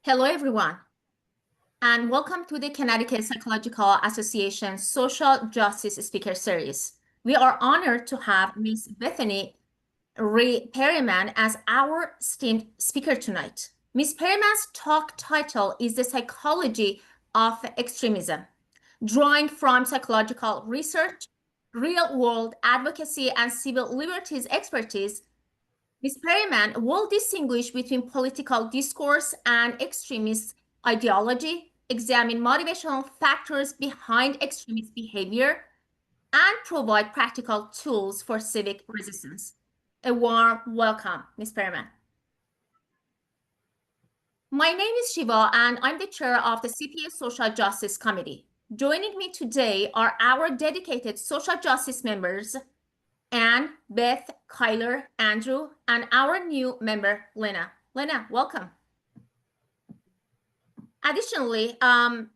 Hello, everyone, and welcome to the Connecticut Psychological Association Social Justice Speaker Series. We are honored to have Ms. Bethany Rae Perryman as our esteemed speaker tonight. Ms. Perryman's talk title is The Psychology of Extremism, drawing from psychological research, real-world advocacy, and civil liberties expertise. Ms. Perryman will distinguish between political discourse and extremist ideology, examine motivational factors behind extremist behavior, and provide practical tools for civic resistance. A warm welcome, Ms. Perryman. My name is Shiva, and I'm the chair of the CPA Social Justice Committee. Joining me today are our dedicated social justice members, Anne, Beth, Kyler, Andrew, and our new member, Lena. Lena, welcome. Additionally, I'm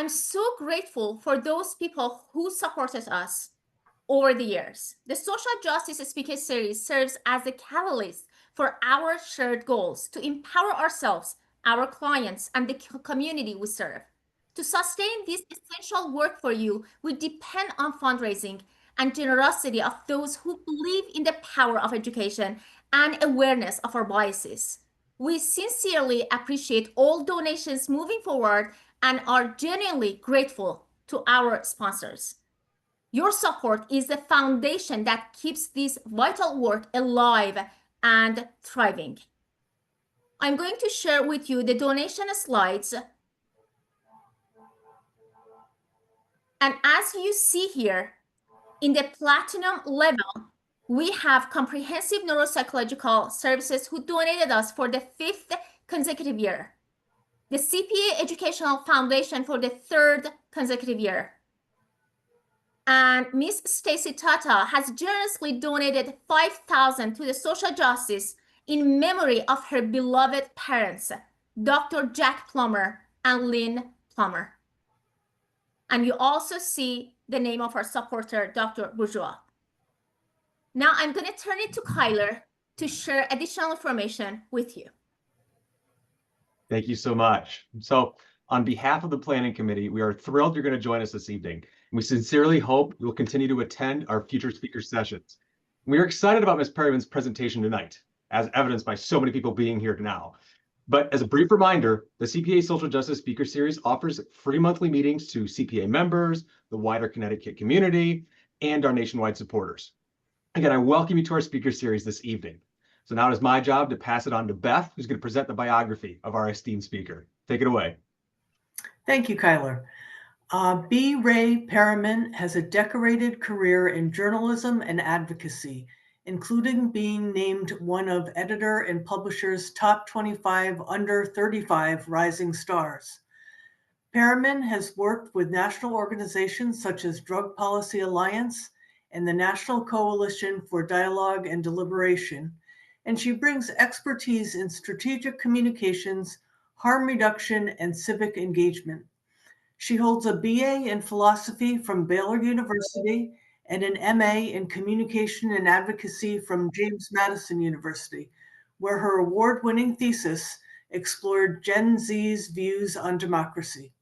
so grateful for those people who supported us over the years. The Social Justice Speaker Series serves as a catalyst for our shared goals to empower ourselves, our clients, and the community we serve. To sustain this essential work for you, we depend on fundraising and generosity of those who believe in the power of education and awareness of our biases. We sincerely appreciate all donations moving forward and are genuinely grateful to our sponsors. Your support is the foundation that keeps this vital work alive and thriving. I'm going to share with you the donation slides. And as you see here, in the platinum level, we have comprehensive neuropsychological services who donated us for the 5th consecutive year. The CPA Educational Foundation for the 3rd consecutive year. And Miss Stacy Tata has generously donated $5,000 to the social justice in memory of her beloved parents, Dr. Jack Plummer and Lynn Plummer. And you also see the name of our supporter, Dr. Bourgeois. Now I'm going to turn it to Kyler to share additional information with you. Thank you so much. So on behalf of the Planning Committee, we are thrilled you're going to join us this evening. We sincerely hope you'll continue to attend our future speaker sessions. We are excited about Ms. Perryman's presentation tonight, as evidenced by so many people being here now. But as a brief reminder, the CPA Social Justice Speaker Series offers free monthly meetings to CPA members, the wider Connecticut community, and our nationwide supporters. Again, I welcome you to our speaker series this evening. So now it is my job to pass it on to Beth, who's going to present the biography of our esteemed speaker. Take it away. Thank you, Kyler. B. Rae Perryman has a decorated career in journalism and advocacy, including being named one of Editor and Publisher's top 25 under 35 rising stars. Perryman has worked with national organizations such as Drug Policy Alliance and the National Coalition for Dialogue and Deliberation, and she brings expertise in strategic communications, harm reduction, and civic engagement. She holds a BA in philosophy from Baylor University and an MA in communication and advocacy from James Madison University, where her award-winning thesis explored Gen Z's views on democracy.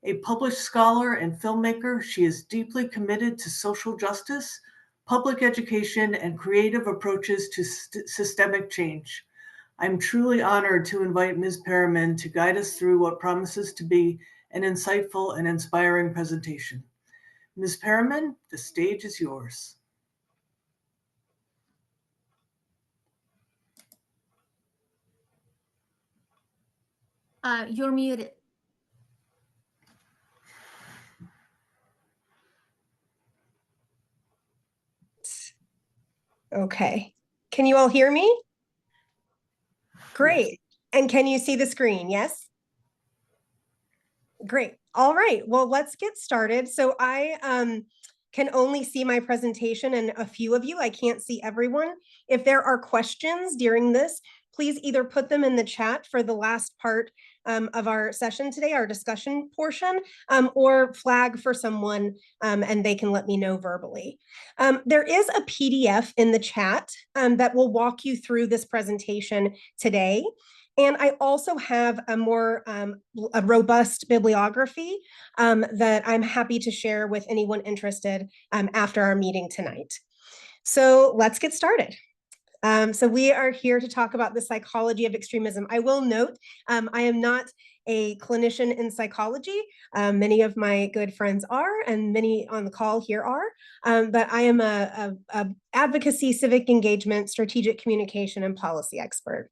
A published scholar and filmmaker, she is deeply committed to social justice, public education, and creative approaches to systemic change. I'm truly honored to invite Ms. Perryman to guide us through what promises to be an insightful and inspiring presentation. Ms. Perryman, the stage is yours. You're muted. Okay. Can you all hear me? Great. And can you see the screen? Yes? Great. All right. Well, let's get started. So I can only see my presentation and a few of you. I can't see everyone. If there are questions during this, please either put them in the chat for the last part of our session today, our discussion portion, or flag for someone and they can let me know verbally. There is a PDF in the chat that will walk you through this presentation today. And I also have a more a robust bibliography that I'm happy to share with anyone interested after our meeting tonight. So let's get started. So we are here to talk about the psychology of extremism. I will note, I am not a clinician in psychology. Many of my good friends are, and many on the call here are, but I am a advocacy, civic engagement, strategic communication, and policy expert.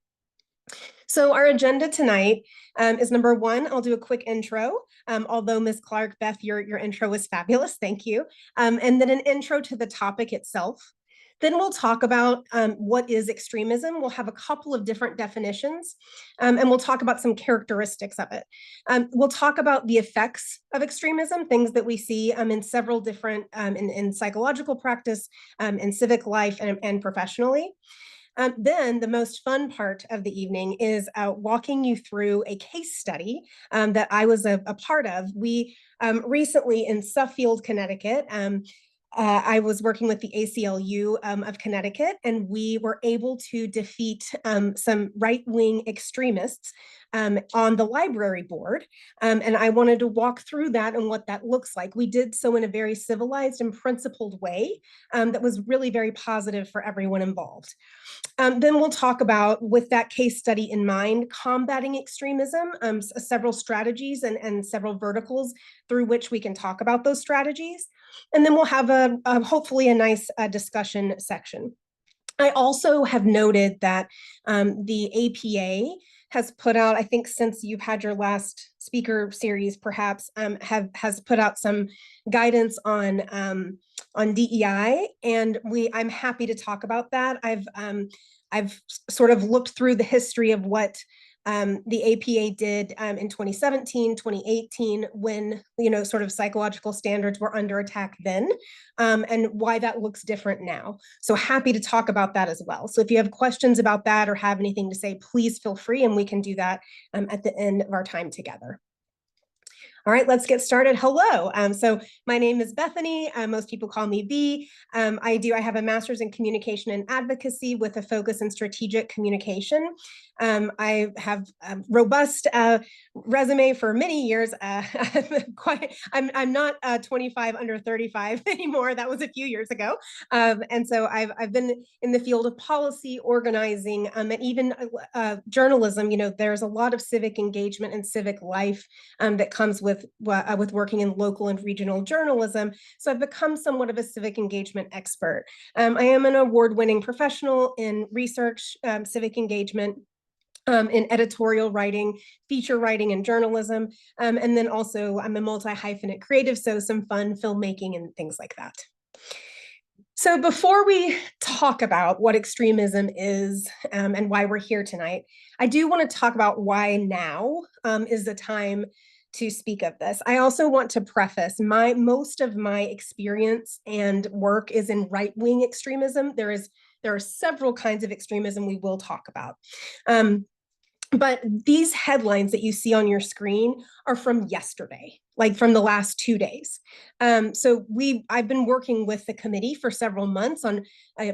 So our agenda tonight is number one, I'll do a quick intro, although Ms. Clark, Beth, your intro was fabulous, thank you. And then an intro to the topic itself. Then we'll talk about what is extremism. We'll have a couple of different definitions, and we'll talk about some characteristics of it. We'll talk about the effects of extremism, things that we see in several different, in psychological practice, in civic life, and professionally. Then the most fun part of the evening is walking you through a case study that I was a part of. We recently in Suffield, Connecticut, I was working with the ACLU of Connecticut, and we were able to defeat some right-wing extremists on the library board. And I wanted to walk through that and what that looks like. We did so in a very civilized and principled way that was really very positive for everyone involved. Then we'll talk about, with that case study in mind, combating extremism, several strategies and several verticals through which we can talk about those strategies. And then we'll have hopefully a nice discussion section. I also have noted that the APA has put out, I think since you've had your last speaker series, perhaps, has put out some guidance on DEI, and I'm happy to talk about that. I've sort of looked through the history of what the APA did in 2017, 2018, when, sort of psychological standards were under attack then, and why that looks different now. So happy to talk about that as well. So if you have questions about that or have anything to say, please feel free, and we can do that at the end of our time together. All right, let's get started. Hello. So my name is Bethany. Most people call me B. I have a master's in communication and advocacy with a focus in strategic communication. I have a robust resume for many years. I'm not 25 under 35 anymore. That was a few years ago. And so I've been in the field of policy, organizing, and even journalism. There's a lot of civic engagement and civic life that comes with working in local and regional journalism. So I've become somewhat of a civic engagement expert. I am an award-winning professional in research, civic engagement, in editorial writing, feature writing, and journalism. And then also I'm a multi-hyphenate creative, so some fun filmmaking and things like that. So before we talk about what extremism is and why we're here tonight, I do want to talk about why now is the time to speak of this. I also want to preface most of my experience and work is in right-wing extremism. There are several kinds of extremism we will talk about. But these headlines that you see on your screen are from yesterday, like from the last 2 days. So I've been working with the committee for several months on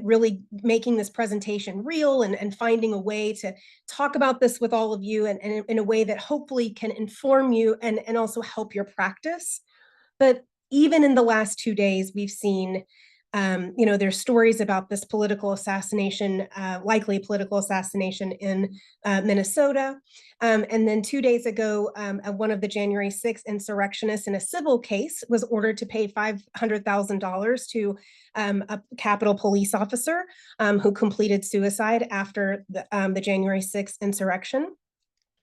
really making this presentation real and finding a way to talk about this with all of you and in a way that hopefully can inform you and also help your practice. But even in the last 2 days, we've seen there's stories about this political assassination, likely political assassination in Minnesota. And then 2 days ago, one of the January 6th insurrectionists in a civil case was ordered to pay $500,000 to a Capitol police officer who completed suicide after the January 6th insurrection.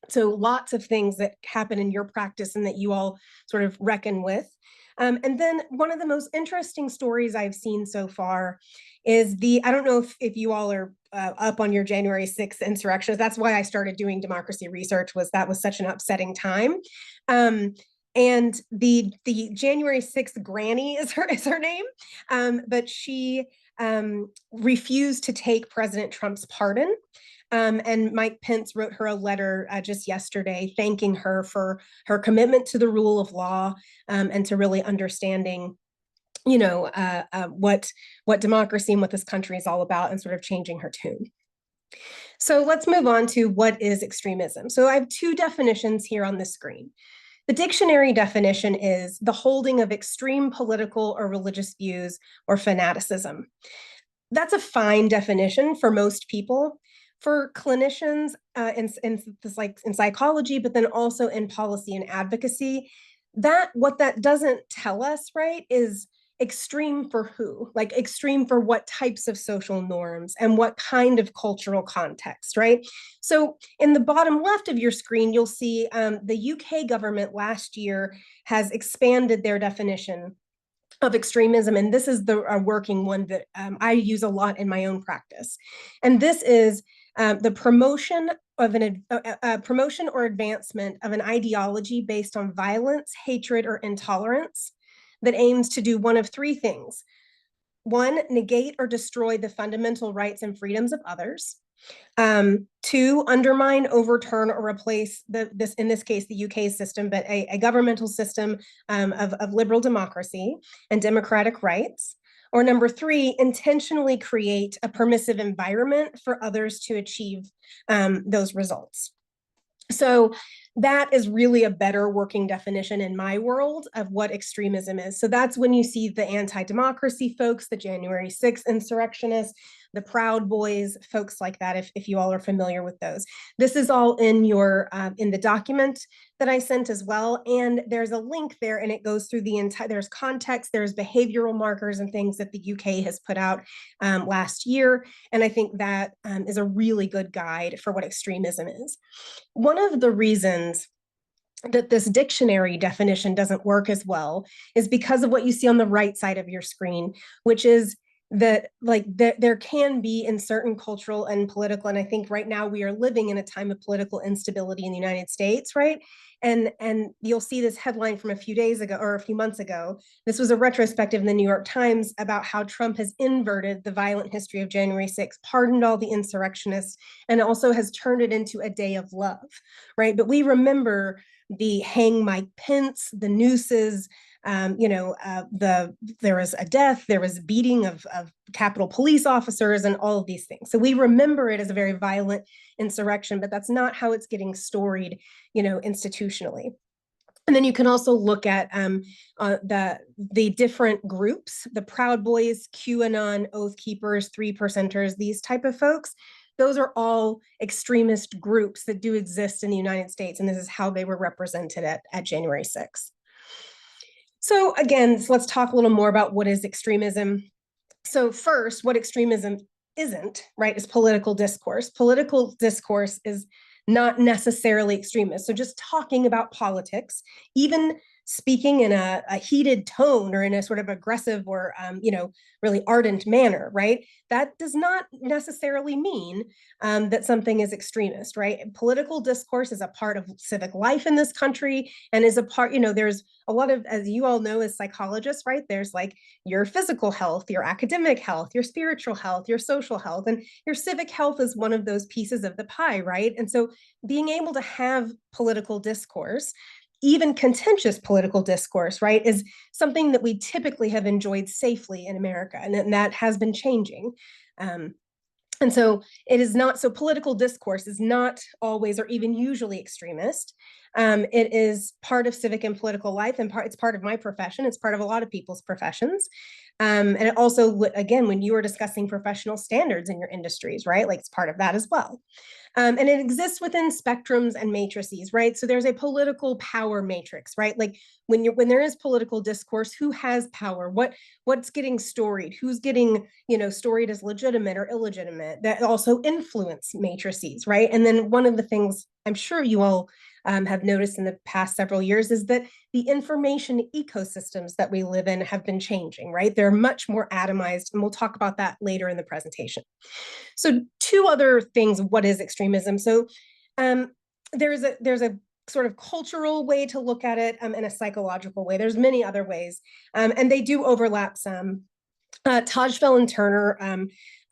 So lots of things that happen in your practice and that you all sort of reckon with. And then one of the most interesting stories I've seen so far is I don't know if you all are up on your January 6th insurrections. That's why I started doing democracy research, that was such an upsetting time. And the January 6th granny is her name, but she refused to take President Trump's pardon. And Mike Pence wrote her a letter just yesterday thanking her for her commitment to the rule of law and to really understanding, what democracy and what this country is all about and sort of changing her tune. So let's move on to what is extremism. So I have two definitions here on the screen. The dictionary definition is the holding of extreme political or religious views or fanaticism. That's a fine definition for most people. For clinicians in psychology, but then also in policy and advocacy, what that doesn't tell us, right, is extreme for who, like extreme for what types of social norms and what kind of cultural context, right? So in the bottom left of your screen, you'll see the UK government last year has expanded their definition of extremism, and this is the working one that I use a lot in my own practice. And this is the promotion of promotion or advancement of an ideology based on violence, hatred, or intolerance that aims to do one of three things. One, negate or destroy the fundamental rights and freedoms of others. Two, undermine, overturn, or replace in this case, the UK system, but a governmental system of liberal democracy and democratic rights. Or number three, intentionally create a permissive environment for others to achieve those results. So that is really a better working definition in my world of what extremism is. So that's when you see the anti-democracy folks, the January 6th insurrectionists, the Proud Boys, folks like that, if you all are familiar with those. This is all in in the document that I sent as well. And there's a link there and it goes through the entire, there's context, there's behavioral markers and things that the UK has put out last year. And I think that is a really good guide for what extremism is. One of the reasons that this dictionary definition doesn't work as well is because of what you see on the right side of your screen, which is that there can be in certain cultural and political, and I think right now we are living in a time of political instability in the United States, right? And you'll see this headline from a few days ago or a few months ago. This was a retrospective in the New York Times about how Trump has inverted the violent history of January 6th, pardoned all the insurrectionists, and also has turned it into a day of love, right? But we remember the hang Mike Pence, the nooses, there was a death, there was beating of Capitol police officers and all of these things. So we remember it as a very violent insurrection, but that's not how it's getting storied, institutionally. And then you can also look at the different groups, the Proud Boys, QAnon, Oath Keepers, 3%ers, these type of folks. Those are all extremist groups that do exist in the United States, and this is how they were represented at January 6th. So again, let's talk a little more about what is extremism. So first, what extremism isn't, right, is political discourse. Political discourse is not necessarily extremist. So just talking about politics, even speaking in a heated tone or in a sort of aggressive or, really ardent manner, right? That does not necessarily mean that something is extremist, right? Political discourse is a part of civic life in this country and is a part, there's a lot of, as you all know, as psychologists, right? There's like your physical health, your academic health, your spiritual health, your social health, and your civic health is one of those pieces of the pie, right? And so being able to have political discourse, even contentious political discourse, right, is something that we typically have enjoyed safely in America, and that has been changing. And so it is not, so political discourse is not always or even usually extremist. It is part of civic and political life, and it's part of my profession. It's part of a lot of people's professions. And it also, again, when you are discussing professional standards in your industries, right, like it's part of that as well. And it exists within spectrums and matrices, right? So there's a political power matrix, right? Like when there is political discourse, who has power? What's getting storied? Who's getting, storied as legitimate or illegitimate? That also influence matrices, right? And then one of the things I'm sure you all have noticed in the past several years is that the information ecosystems that we live in have been changing, right? They're much more atomized, and we'll talk about that later in the presentation. So two other things, what is extremism? So there's a sort of cultural way to look at it and a psychological way. There's many other ways, and they do overlap some. Tajfel and Turner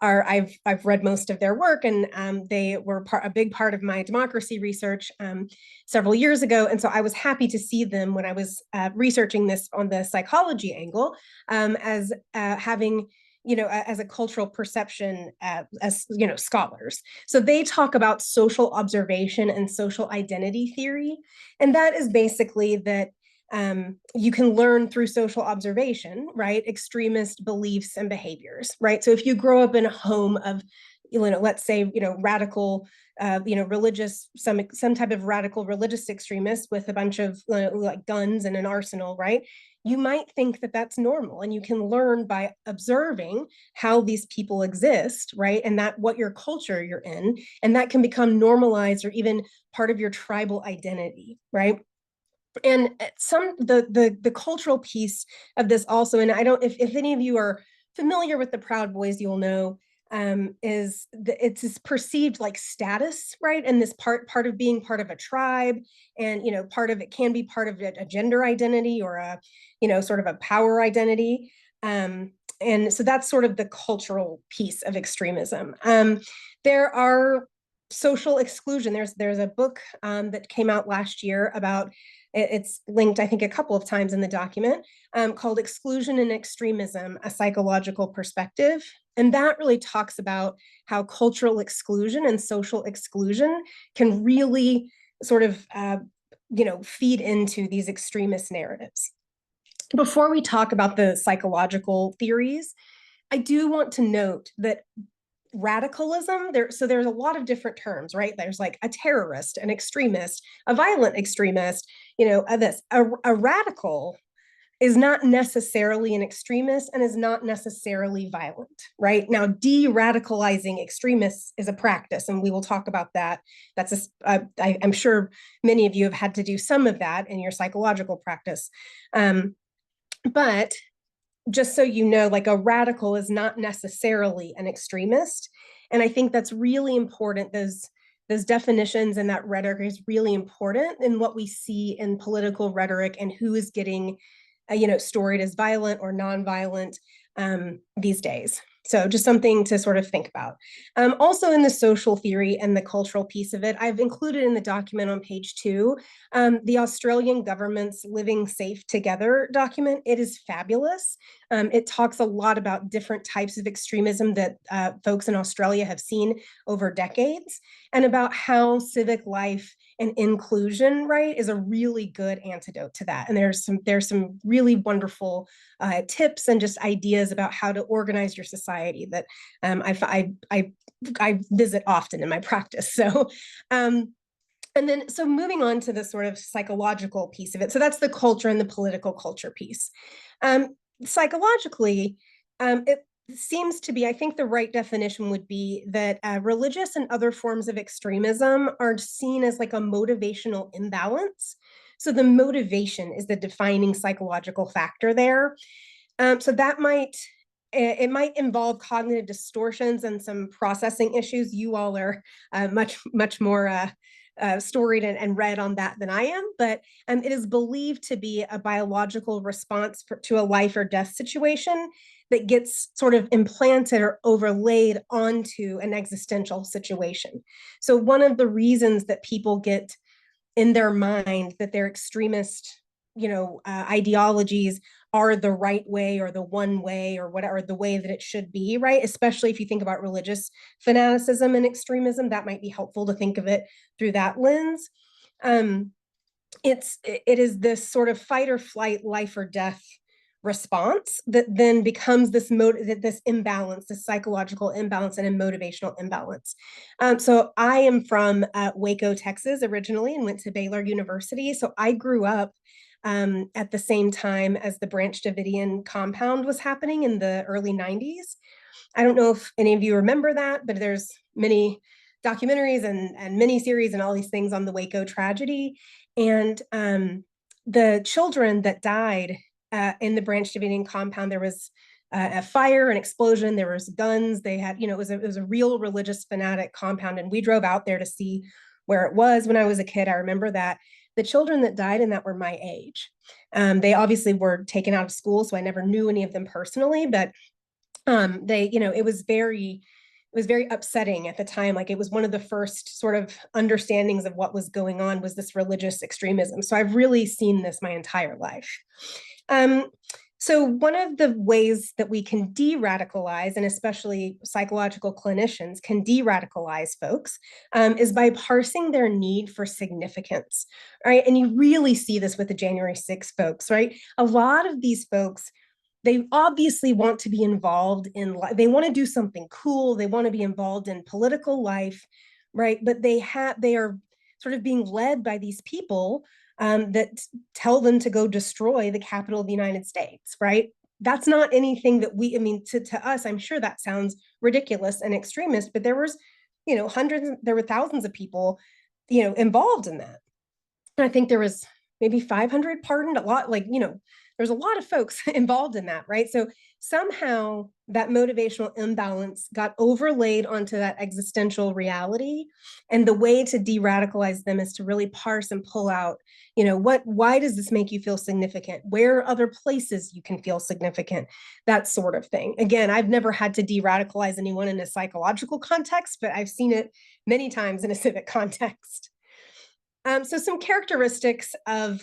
I've read most of their work, and they were a big part of my democracy research several years ago. And so I was happy to see them when I was researching this on the psychology angle as having as a cultural perception as scholars. So they talk about social observation and social identity theory. And that is basically that you can learn through social observation, right? Extremist beliefs and behaviors, right? So if you grow up in a home of, let's say, radical, religious, some type of radical religious extremist with a bunch of like guns and an arsenal, right? You might think that that's normal, and you can learn by observing how these people exist, right? And that what your culture you're in, and that can become normalized or even part of your tribal identity, right? And the cultural piece of this also, and I don't, if any of you are familiar with the Proud Boys, you'll know, it's this perceived like status, right? And this part of being part of a tribe, and part of it can be part of a gender identity or a sort of a power identity. And so that's sort of the cultural piece of extremism. There are social exclusion. There's a book that came out last year about, it's linked, I think, a couple of times in the document, called Exclusion and Extremism, A Psychological Perspective. And that really talks about how cultural exclusion and social exclusion can really sort of, feed into these extremist narratives. Before we talk about the psychological theories, I do want to note that radicalism, there's a lot of different terms, right? There's like a terrorist, an extremist, a violent extremist, a radical is not necessarily an extremist and is not necessarily violent, right? Now, de-radicalizing extremists is a practice, and we will talk about that. I'm sure many of you have had to do some of that in your psychological practice. But just so you know, like a radical is not necessarily an extremist. And I think that's really important. Those definitions and that rhetoric is really important in what we see in political rhetoric and who is getting, storied as violent or nonviolent these days. So just something to sort of think about. Also in the social theory and the cultural piece of it, I've included in the document on page 2, the Australian government's Living Safe Together document. It is fabulous. It talks a lot about different types of extremism that folks in Australia have seen over decades, and about how civic life and inclusion, right, is a really good antidote to that. And there's some really wonderful tips and just ideas about how to organize your society that I visit often in my practice. So, so moving on to the sort of psychological piece of it. So that's the culture and the political culture piece. Psychologically, it seems to be, I think the right definition would be that religious and other forms of extremism are seen as like a motivational imbalance. So the motivation is the defining psychological factor there. So that might involve cognitive distortions and some processing issues. You all are much more storied and read on that than I am, but it is believed to be a biological response to a life or death situation that gets sort of implanted or overlaid onto an existential situation. So one of the reasons that people get in their mind that their extremist, ideologies are the right way or the one way or whatever, the way that it should be, right? Especially if you think about religious fanaticism and extremism, that might be helpful to think of it through that lens. It is this sort of fight or flight, life or death response that then becomes this imbalance, this psychological imbalance and a motivational imbalance. So I am from Waco, Texas originally, and went to Baylor University. So I grew up at the same time as the Branch Davidian compound was happening in the early 90s. I don't know if any of you remember that, but there's many documentaries and miniseries and all these things on the Waco tragedy. And the children that died in the Branch Davidian compound, there was a fire, an explosion, there was guns, they had, it was a real religious fanatic compound, and we drove out there to see where it was. When I was a kid, I remember that the children that died in that were my age. They obviously were taken out of school, so I never knew any of them personally, but it was very upsetting at the time. Like, it was one of the first sort of understandings of what was going on was this religious extremism. So I've really seen this my entire life. So one of the ways that we can de-radicalize, and especially psychological clinicians can de-radicalize folks, is by parsing their need for significance, right? And you really see this with the January 6th folks, right? A lot of these folks, they obviously want to be involved in, they want to do something cool, they want to be involved in political life, right? But they are sort of being led by these people that tell them to go destroy the Capitol of the United States, right? That's not anything that I mean, to us, I'm sure that sounds ridiculous and extremist, but there was, there were thousands of people, involved in that. And I think there was maybe 500 pardoned, a lot, there's a lot of folks involved in that, right? So somehow that motivational imbalance got overlaid onto that existential reality. And the way to de-radicalize them is to really parse and pull out, why does this make you feel significant? Where are other places you can feel significant? That sort of thing. Again, I've never had to de-radicalize anyone in a psychological context, but I've seen it many times in a civic context. So some characteristics of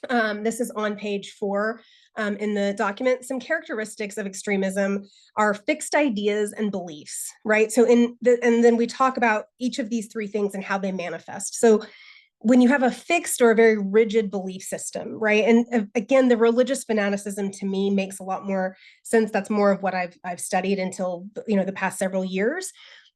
this is on page 4 in the document. Some characteristics of extremism are fixed ideas and beliefs, right? So and then we talk about each of these 3 things and how they manifest. So when you have a fixed or a very rigid belief system, right? And again, the religious fanaticism to me makes a lot more sense. That's more of what I've studied until, the past several years.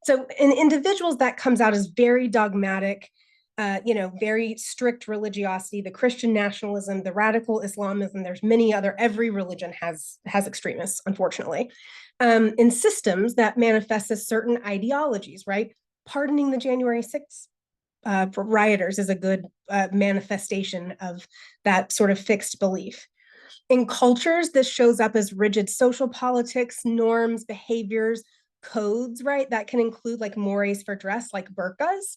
So in individuals, that comes out as very dogmatic, very strict religiosity, the Christian nationalism, the radical Islamism. There's many other, every religion has extremists, unfortunately. In systems that manifest as certain ideologies, right? Pardoning the January 6th rioters is a good manifestation of that sort of fixed belief. In cultures, this shows up as rigid social politics, norms, behaviors, codes, right? That can include like mores for dress, like burqas.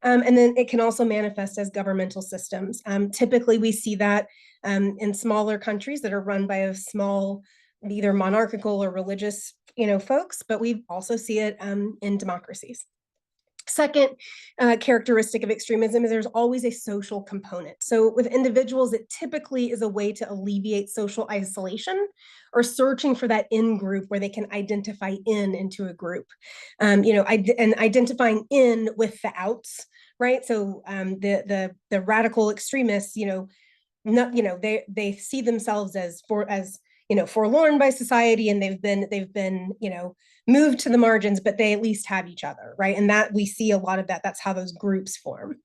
And then it can also manifest as governmental systems. Typically, we see that in smaller countries that are run by a small, either monarchical or religious, folks, but we also see it in democracies. Second characteristic of extremism is there's always a social component. So with individuals, it typically is a way to alleviate social isolation or searching for that in group where they can identify into a group, and identifying in with the outs, right? So the radical extremists, they see themselves as forlorn by society, and they've been moved to the margins, but they at least have each other, right? And that we see a lot of that. That's how those groups form.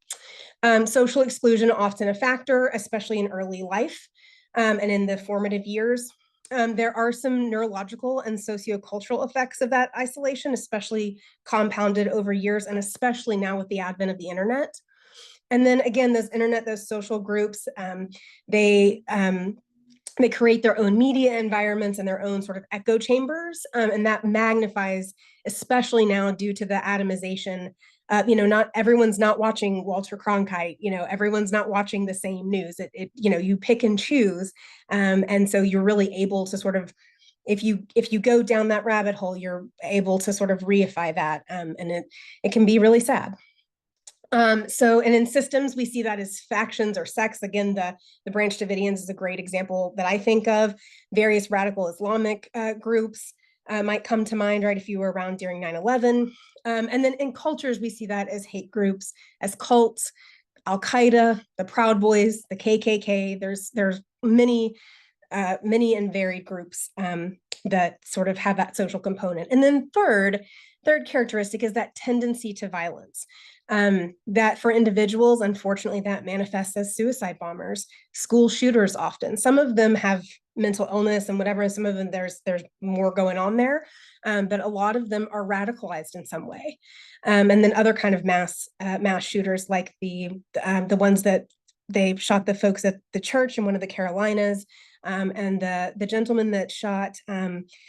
Social exclusion, often a factor, especially in early life and in the formative years. There are some neurological and sociocultural effects of that isolation, especially compounded over years, and especially now with the advent of the internet. And then again, those social groups, they create their own media environments and their own sort of echo chambers, and that magnifies, especially now due to the atomization. Not everyone's not watching Walter Cronkite. Everyone's not watching the same news. You pick and choose, and so you're really able to sort of, if you go down that rabbit hole, you're able to sort of reify that, and it can be really sad. And in systems, we see that as factions or sects. Again, the Branch Davidians is a great example that I think of. Various radical Islamic groups might come to mind, right, if you were around during 9/11. And then in cultures, we see that as hate groups, as cults, Al-Qaeda, the Proud Boys, the KKK. There's many and varied groups that sort of have that social component. And then third characteristic is that tendency to violence. That for individuals, unfortunately, that manifests as suicide bombers, school shooters often. Some of them have mental illness and whatever, and some of them there's more going on there, but a lot of them are radicalized in some way. And then other kind of mass shooters, like the ones that they shot the folks at the church in one of the Carolinas, and the gentleman that shot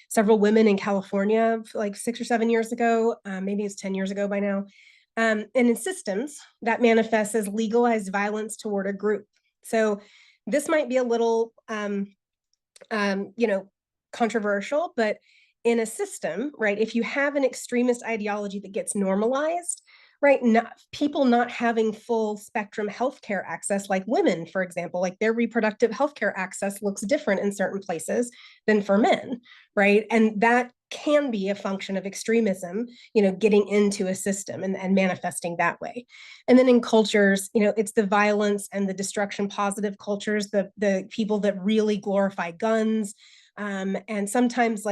several women in California like 6 or 7 years ago, maybe it's 10 years ago by now. And in systems, that manifests as legalized violence toward a group. So this might be a little, controversial, but in a system, right, if you have an extremist ideology that gets normalized, right? People not having full spectrum healthcare access, like women, for example, like their reproductive healthcare access looks different in certain places than for men, right? And that can be a function of extremism, getting into a system and manifesting that way. And then in cultures, it's the violence and the destruction positive cultures, the people that really glorify guns. And sometimes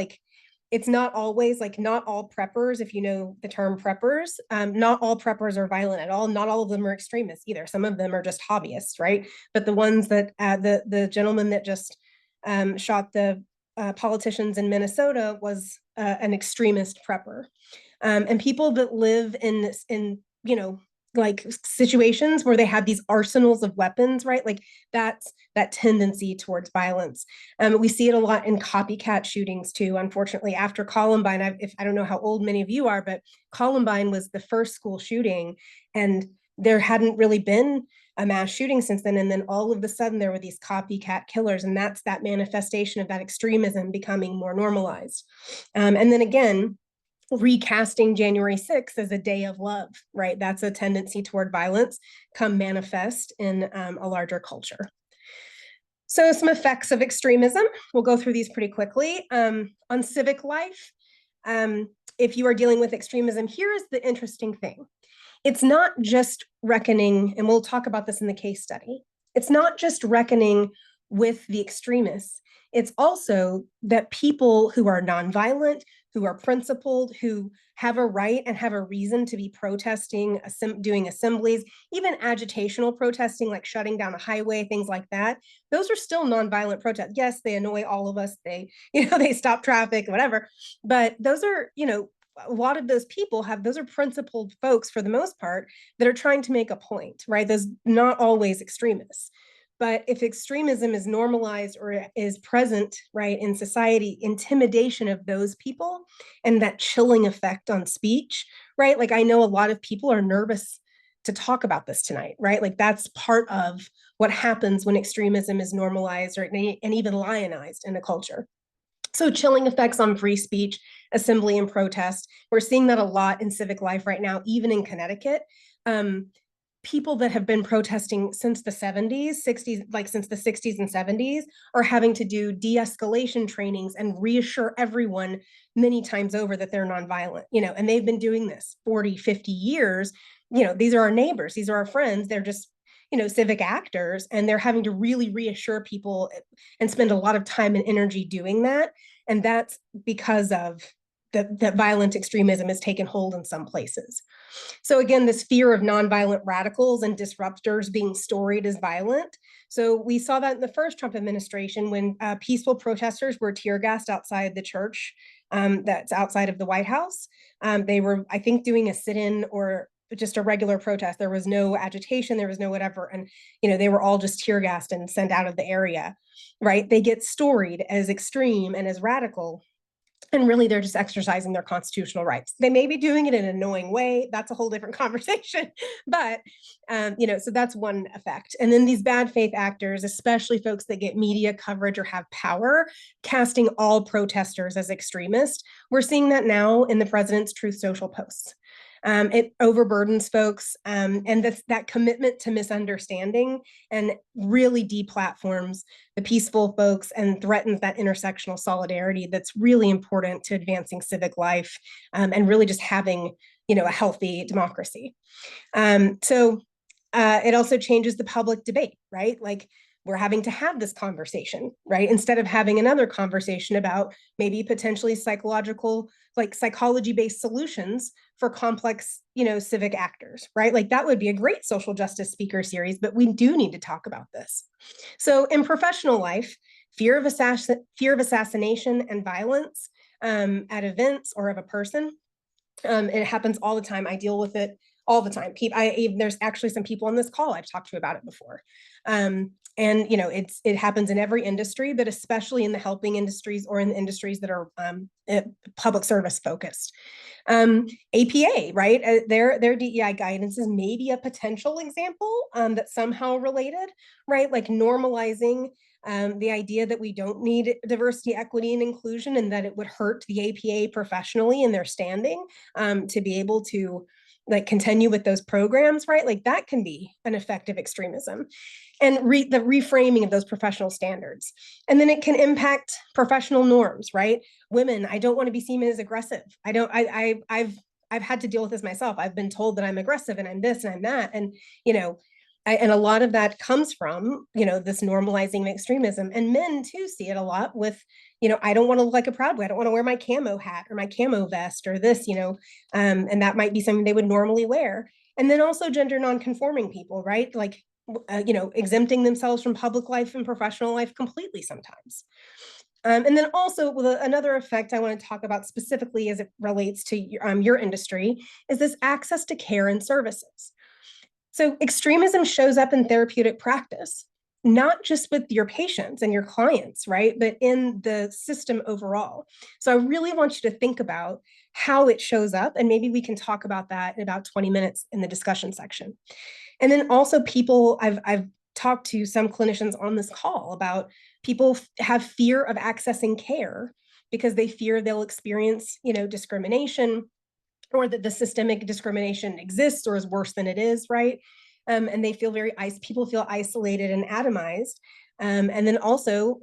it's not always not all preppers, if you know the term preppers, not all preppers are violent at all. Not all of them are extremists either. Some of them are just hobbyists, right? But the ones that the gentleman that just shot the politicians in Minnesota was an extremist prepper. And people that live in situations where they have these arsenals of weapons, right? Like that's that tendency towards violence. We see it a lot in copycat shootings too. Unfortunately, after Columbine, I don't know how old many of you are, but Columbine was the first school shooting, and there hadn't really been a mass shooting since then. And then all of a sudden there were these copycat killers, and that's that manifestation of that extremism becoming more normalized. And then again, recasting January 6th as a day of love, right? That's a tendency toward violence come manifest in a larger culture. So some effects of extremism, we'll go through these pretty quickly. On civic life, if you are dealing with extremism, here is the interesting thing. It's not just reckoning, and we'll talk about this in the case study, it's not just reckoning with the extremists. It's also that people who are nonviolent, who are principled, who have a right and have a reason to be protesting, doing assemblies, even agitational protesting, like shutting down a highway, things like that. Those are still nonviolent protests. Yes, they annoy all of us. They stop traffic, whatever. But those are, a lot of those people those are principled folks for the most part that are trying to make a point, right? Those not always extremists. But if extremism is normalized or is present, right, in society, intimidation of those people and that chilling effect on speech, right? Like I know a lot of people are nervous to talk about this tonight, right? Like that's part of what happens when extremism is normalized and even lionized in a culture. So chilling effects on free speech, assembly, and protest. We're seeing that a lot in civic life right now, even in Connecticut. People that have been protesting since the 70s, 60s, like since the 60s and 70s, are having to do de-escalation trainings and reassure everyone many times over that they're nonviolent, and they've been doing this 40, 50 years. These are our neighbors, these are our friends, they're just, civic actors, and they're having to really reassure people and spend a lot of time and energy doing that. And that's because of that violent extremism has taken hold in some places. So again, this fear of nonviolent radicals and disruptors being storied as violent. So we saw that in the first Trump administration when peaceful protesters were tear gassed outside the church that's outside of the White House. They were, I think, doing a sit-in or just a regular protest. There was no agitation, there was no whatever. And, they were all just tear gassed and sent out of the area, right? They get storied as extreme and as radical. And really, they're just exercising their constitutional rights. They may be doing it in an annoying way. That's a whole different conversation. But, so that's one effect. And then these bad faith actors, especially folks that get media coverage or have power, casting all protesters as extremists. We're seeing that now in the president's Truth Social posts. It overburdens folks, and that commitment to misunderstanding and really deplatforms the peaceful folks and threatens that intersectional solidarity that's really important to advancing civic life and really just having, a healthy democracy. So it also changes the public debate, right? Like we're having to have this conversation, right? Instead of having another conversation about maybe potentially psychology-based solutions for complex, civic actors, right? Like that would be a great social justice speaker series, but we do need to talk about this. So in professional life, fear of assassination and violence at events or of a person, it happens all the time. I deal with it all the time. There's actually some people on this call I've talked to about it before. And it happens in every industry, but especially in the helping industries or in the industries that are public service focused. APA, right? Their DEI guidance is maybe a potential example that's somehow related, right? Like normalizing the idea that we don't need diversity, equity, and inclusion, and that it would hurt the APA professionally in their standing to be able to like continue with those programs, right? Like that can be an effective extremism. And the reframing of those professional standards. And then it can impact professional norms, right? Women, I don't want to be seen as aggressive. I've had to deal with this myself. I've been told that I'm aggressive and I'm this and I'm that. And, and a lot of that comes from, this normalizing of extremism. And men too see it a lot with, I don't want to look like a proud boy. I don't want to wear my camo hat or my camo vest or this, and that might be something they would normally wear. And then also gender nonconforming people, right? Like, exempting themselves from public life and professional life completely sometimes. And then also with another effect I want to talk about specifically as it relates to your industry is this access to care and services. So extremism shows up in therapeutic practice, not just with your patients and your clients, right? But in the system overall. So I really want you to think about how it shows up, and maybe we can talk about that in about 20 minutes in the discussion section. And then also people, I've talked to some clinicians on this call about people have fear of accessing care because they fear they'll experience, discrimination, or that the systemic discrimination exists or is worse than it is, right? And they feel people feel isolated and atomized. And then also,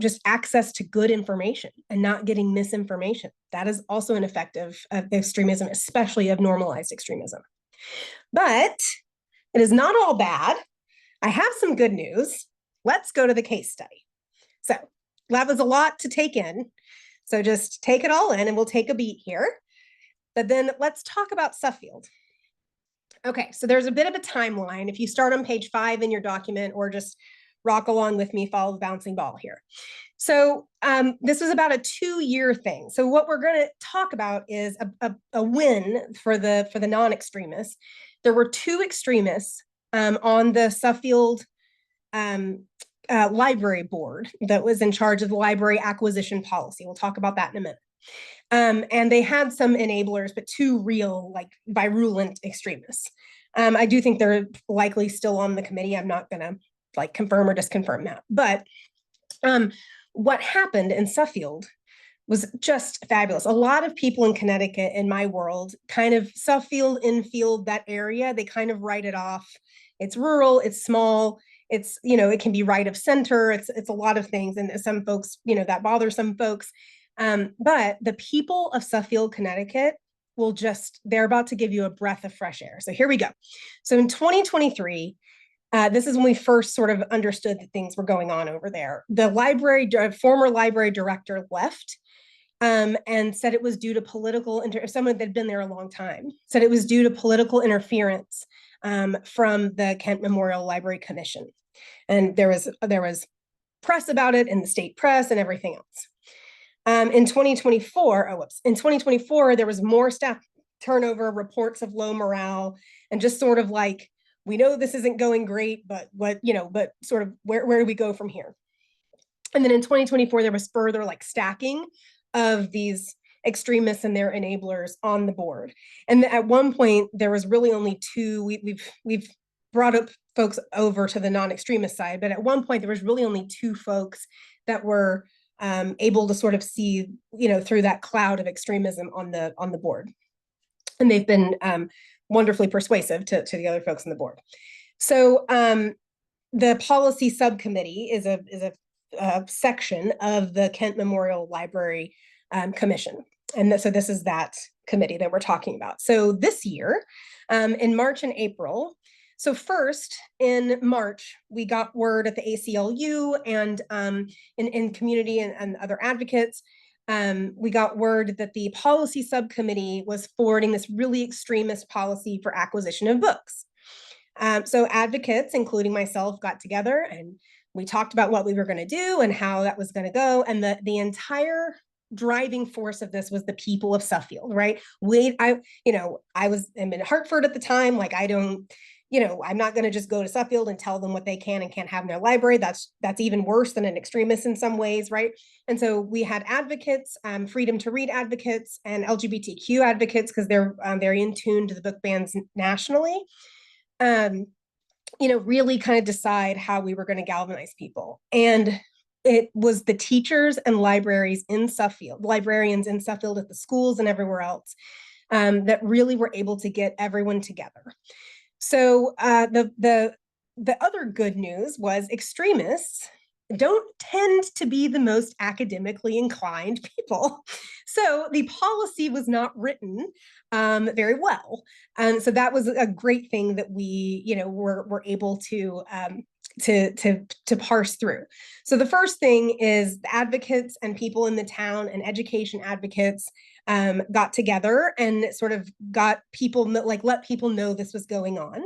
just access to good information and not getting misinformation. That is also an effective extremism, especially of normalized extremism. But it is not all bad. I have some good news. Let's go to the case study. So that was a lot to take in. So just take it all in and we'll take a beat here. But then let's talk about Suffield. Okay, so there's a bit of a timeline. If you start on page 5 in your document or just rock along with me, follow the bouncing ball here. So this was about a 2-year thing. So what we're going to talk about is a win for the non-extremists. There were 2 extremists on the Suffield library board that was in charge of the library acquisition policy. We'll talk about that in a minute. And they had some enablers, but 2 real, like, virulent extremists. I do think they're likely still on the committee. I'm not going to confirm or disconfirm that. But what happened in Suffield was just fabulous. A lot of people in Connecticut, in my world, kind of Suffield, Infield, that area, they kind of write it off. It's rural, it's small, it's, it can be right of center, it's a lot of things. And some folks, that bothers some folks. But the people of Suffield, Connecticut they're about to give you a breath of fresh air. So here we go. So in 2023, this is when we first sort of understood that things were going on over there. The former library director left and said it was due to someone that had been there a long time, said it was due to political interference from the Kent Memorial Library Commission. And there was press about it in the state press and everything else. In 2024, there was more staff turnover, reports of low morale, and just sort of like, we know this isn't going great, but but sort of where do we go from here? And then in 2024, there was further stacking of these extremists and their enablers on the board. And at one point, there was really only 2. We've brought up folks over to the non-extremist side, but at one point, there was really only 2 folks that were able to sort of see, through that cloud of extremism on the board. And they've been wonderfully persuasive to the other folks on the board. So the policy subcommittee is a section of the Kent Memorial Library Commission. And so this is that committee that we're talking about. So this year, in March and April, so first, in March, we got word at the ACLU and in community and other advocates, we got word that the policy subcommittee was forwarding this really extremist policy for acquisition of books. So advocates, including myself, got together and we talked about what we were going to do and how that was going to go. And the entire driving force of this was the people of Suffield, right? I'm in Hartford at the time. I'm not going to just go to Suffield and tell them what they can and can't have in their library. That's even worse than an extremist in some ways, right? And so we had advocates, freedom to read advocates, and LGBTQ advocates, because they're very in tune to the book bans nationally. Really kind of decide how we were going to galvanize people. And it was the teachers and librarians in Suffield at the schools and everywhere else that really were able to get everyone together. So the other good news was extremists don't tend to be the most academically inclined people. So the policy was not written very well. And so that was a great thing that we, were able to parse through. So the first thing is the advocates and people in the town and education advocates got together and sort of got people, let people know this was going on.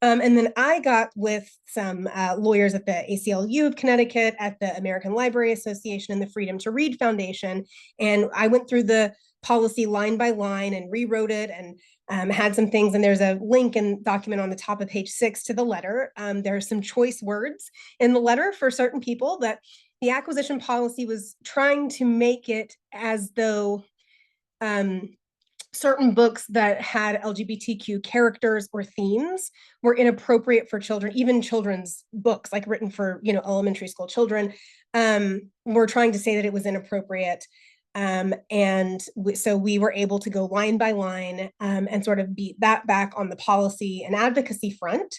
And then I got with some lawyers at the ACLU of Connecticut, at the American Library Association, and the Freedom to Read Foundation. And I went through the policy line by line and rewrote it and had some things. And there's a link and document on the top of page 6 to the letter. There are some choice words in the letter for certain people that the acquisition policy was trying to make it as though certain books that had LGBTQ characters or themes were inappropriate for children, even children's books, like written for, elementary school children, were trying to say that it was inappropriate. So we were able to go line by line and sort of beat that back on the policy and advocacy front.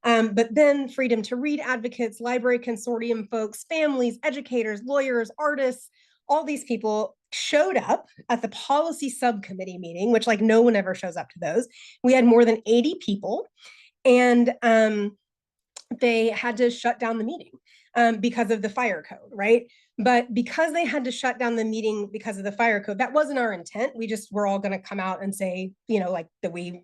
But then Freedom to Read advocates, library consortium folks, families, educators, lawyers, artists, all these people showed up at the policy subcommittee meeting, which no one ever shows up to those. We had more than 80 people, and they had to shut down the meeting because of the fire code, right? But because they had to shut down the meeting because of the fire code, that wasn't our intent. We just were all going to come out and say, that we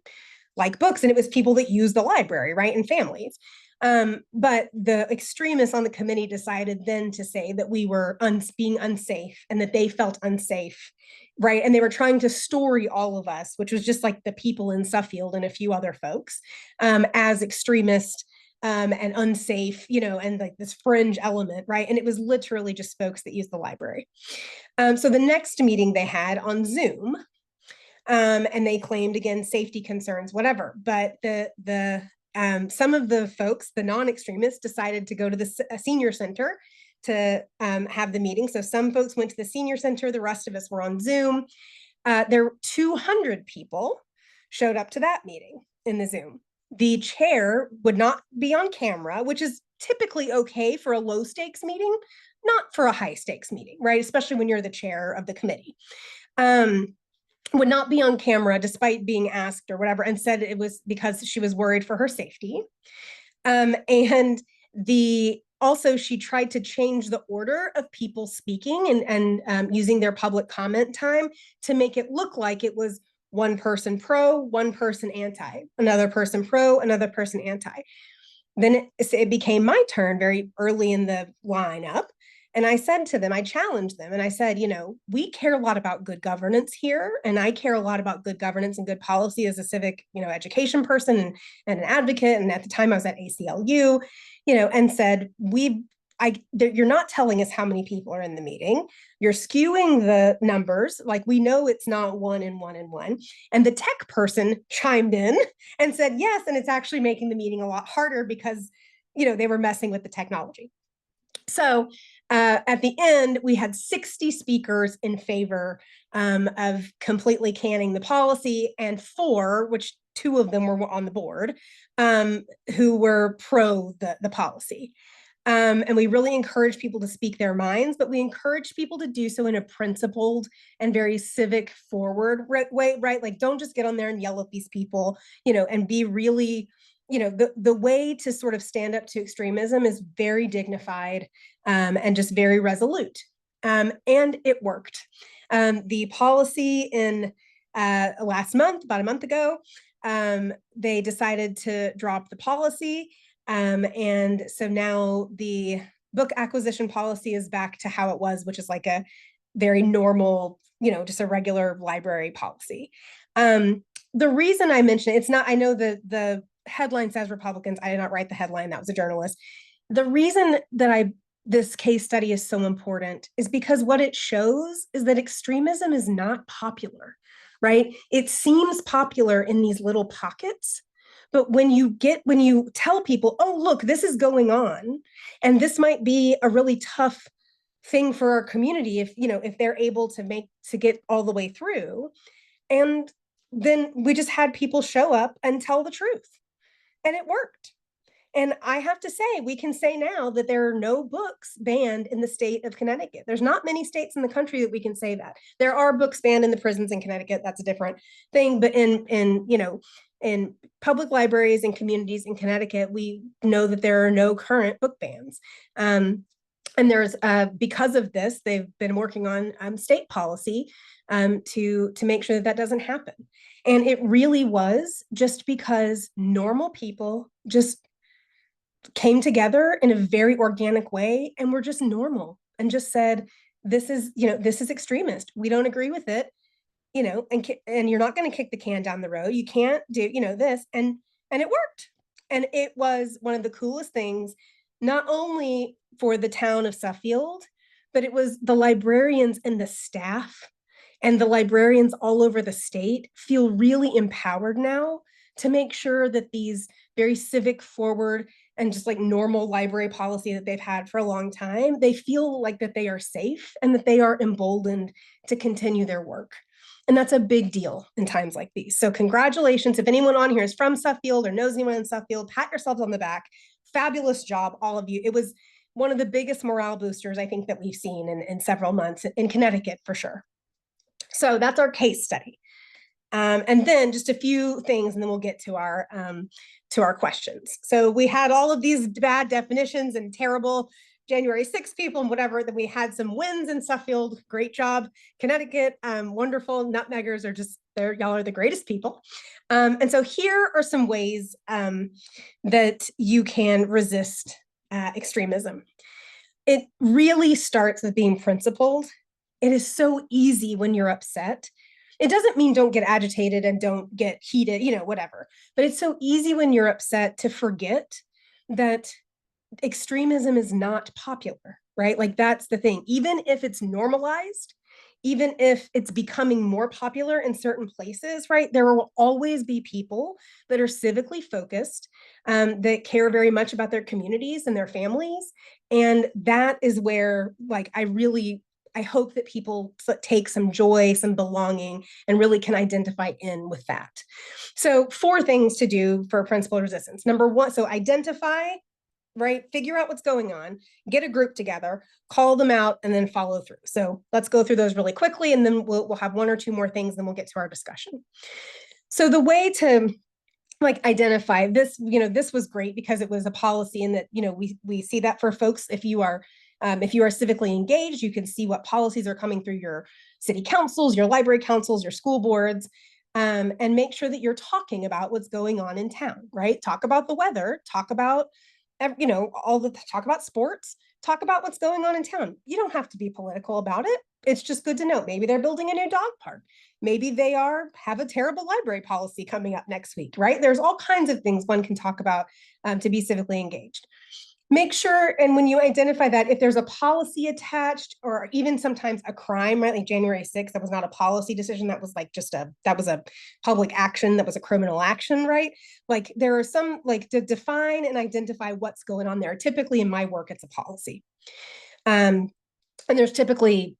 like books, and it was people that use the library, right, and families. But the extremists on the committee decided then to say that we were being unsafe and that they felt unsafe, right? And they were trying to story all of us, which was just the people in Suffield and a few other folks, as extremist and unsafe, and this fringe element, right? And it was literally just folks that use the library. So the next meeting they had on Zoom, and they claimed, again, safety concerns, whatever. But some of the folks, the non-extremists, decided to go to the senior center to have the meeting. So some folks went to the senior center. The rest of us were on Zoom. There were 200 people showed up to that meeting in the Zoom. The chair would not be on camera, which is typically okay for a low stakes meeting, not for a high stakes meeting, right? Especially when you're the chair of the committee. Would not be on camera despite being asked or whatever, and said it was because she was worried for her safety. And also she tried to change the order of people speaking and using their public comment time to make it look like it was one person pro, one person anti, another person pro, another person anti. Then it became my turn very early in the lineup. And I said to them, I challenged them, and I said, we care a lot about good governance here, and I care a lot about good governance and good policy as a civic, education person and an advocate. And at the time I was at ACLU, and said, you're not telling us how many people are in the meeting. You're skewing the numbers. We know it's not 1 and 1 and 1. And the tech person chimed in and said, yes, and it's actually making the meeting a lot harder because, they were messing with the technology. So at the end, we had 60 speakers in favor of completely canning the policy, and 4, which 2 of them were on the board, who were pro the policy. And we really encourage people to speak their minds, but we encourage people to do so in a principled and very civic forward way, right? Don't just get on there and yell at these people, and be really, the way to sort of stand up to extremism is very dignified and just very resolute. And it worked. The policy in last month, about a month ago, they decided to drop the policy. And so now the book acquisition policy is back to how it was, which is a very normal, just a regular library policy. The reason I mention it's not, I know the headline says Republicans. I did not write the headline. That was a journalist. The reason that this case study is so important is because what it shows is that extremism is not popular, right? It seems popular in these little pockets, but when you tell people, oh, look, this is going on, and this might be a really tough thing for our community if they're able to get all the way through. And then we just had people show up and tell the truth, and it worked. And I have to say, we can say now that there are no books banned in the state of Connecticut. There's not many states in the country that we can say that. There are books banned in the prisons in Connecticut. That's a different thing. But in public libraries and communities in Connecticut, we know that there are no current book bans. And there's because of this, they've been working on state policy to make sure that that doesn't happen. And it really was just because normal people just came together in a very organic way and were just normal and just said, this is extremist. We don't agree with it, and you're not going to kick the can down the road. You can't do, this. And it worked. And it was one of the coolest things, not only for the town of Suffield, but it was the librarians and the staff and the librarians all over the state feel really empowered now to make sure that these very civic forward and just like normal library policy that they've had for a long time, they feel like that they are safe and that they are emboldened to continue their work. And that's a big deal in times like these. So congratulations. If anyone on here is from Suffield or knows anyone in Suffield, pat yourselves on the back. Fabulous job, all of you. It was one of the biggest morale boosters I think that we've seen in several months in Connecticut for sure. So that's our case study. And then just a few things, and then we'll get to our questions. So we had all of these bad definitions and terrible January 6th people and whatever. Then we had some wins in Suffield. Great job, Connecticut. Wonderful. Nutmeggers are just there. Y'all are the greatest people. And so here are some ways that you can resist extremism. It really starts with being principled. It is so easy when you're upset. It doesn't mean don't get agitated and don't get heated, whatever. But it's so easy when you're upset to forget that extremism is not popular, right? Like that's the thing. Even if it's normalized, even if it's becoming more popular in certain places, right? There will always be people that are civically focused, that care very much about their communities and their families. And that is where, like, I hope that people take some joy, some belonging, and really can identify in with that. So 4 things to do for principled resistance. Number 1, so identify, right? Figure out what's going on, get a group together, call them out, and then follow through. So let's go through those really quickly, and then we'll have 1 or 2 more things, then we'll get to our discussion. So the way to identify this, this was great because it was a policy, and that, we see that for folks, if you are civically engaged, you can see what policies are coming through your city councils, your library councils, your school boards, and make sure that you're talking about what's going on in town, right? Talk about the weather, talk about, talk about sports, talk about what's going on in town. You don't have to be political about it. It's just good to know. Maybe they're building a new dog park. Maybe they have a terrible library policy coming up next week, right? There's all kinds of things one can talk about to be civically engaged. Make sure, and when you identify that, if there's a policy attached, or even sometimes a crime, right? Like January 6th, that was not a policy decision. That was like that was a public action. That was a criminal action, right? Like there are some, like, to define and identify what's going on there. Typically in my work, it's a policy. And there's typically,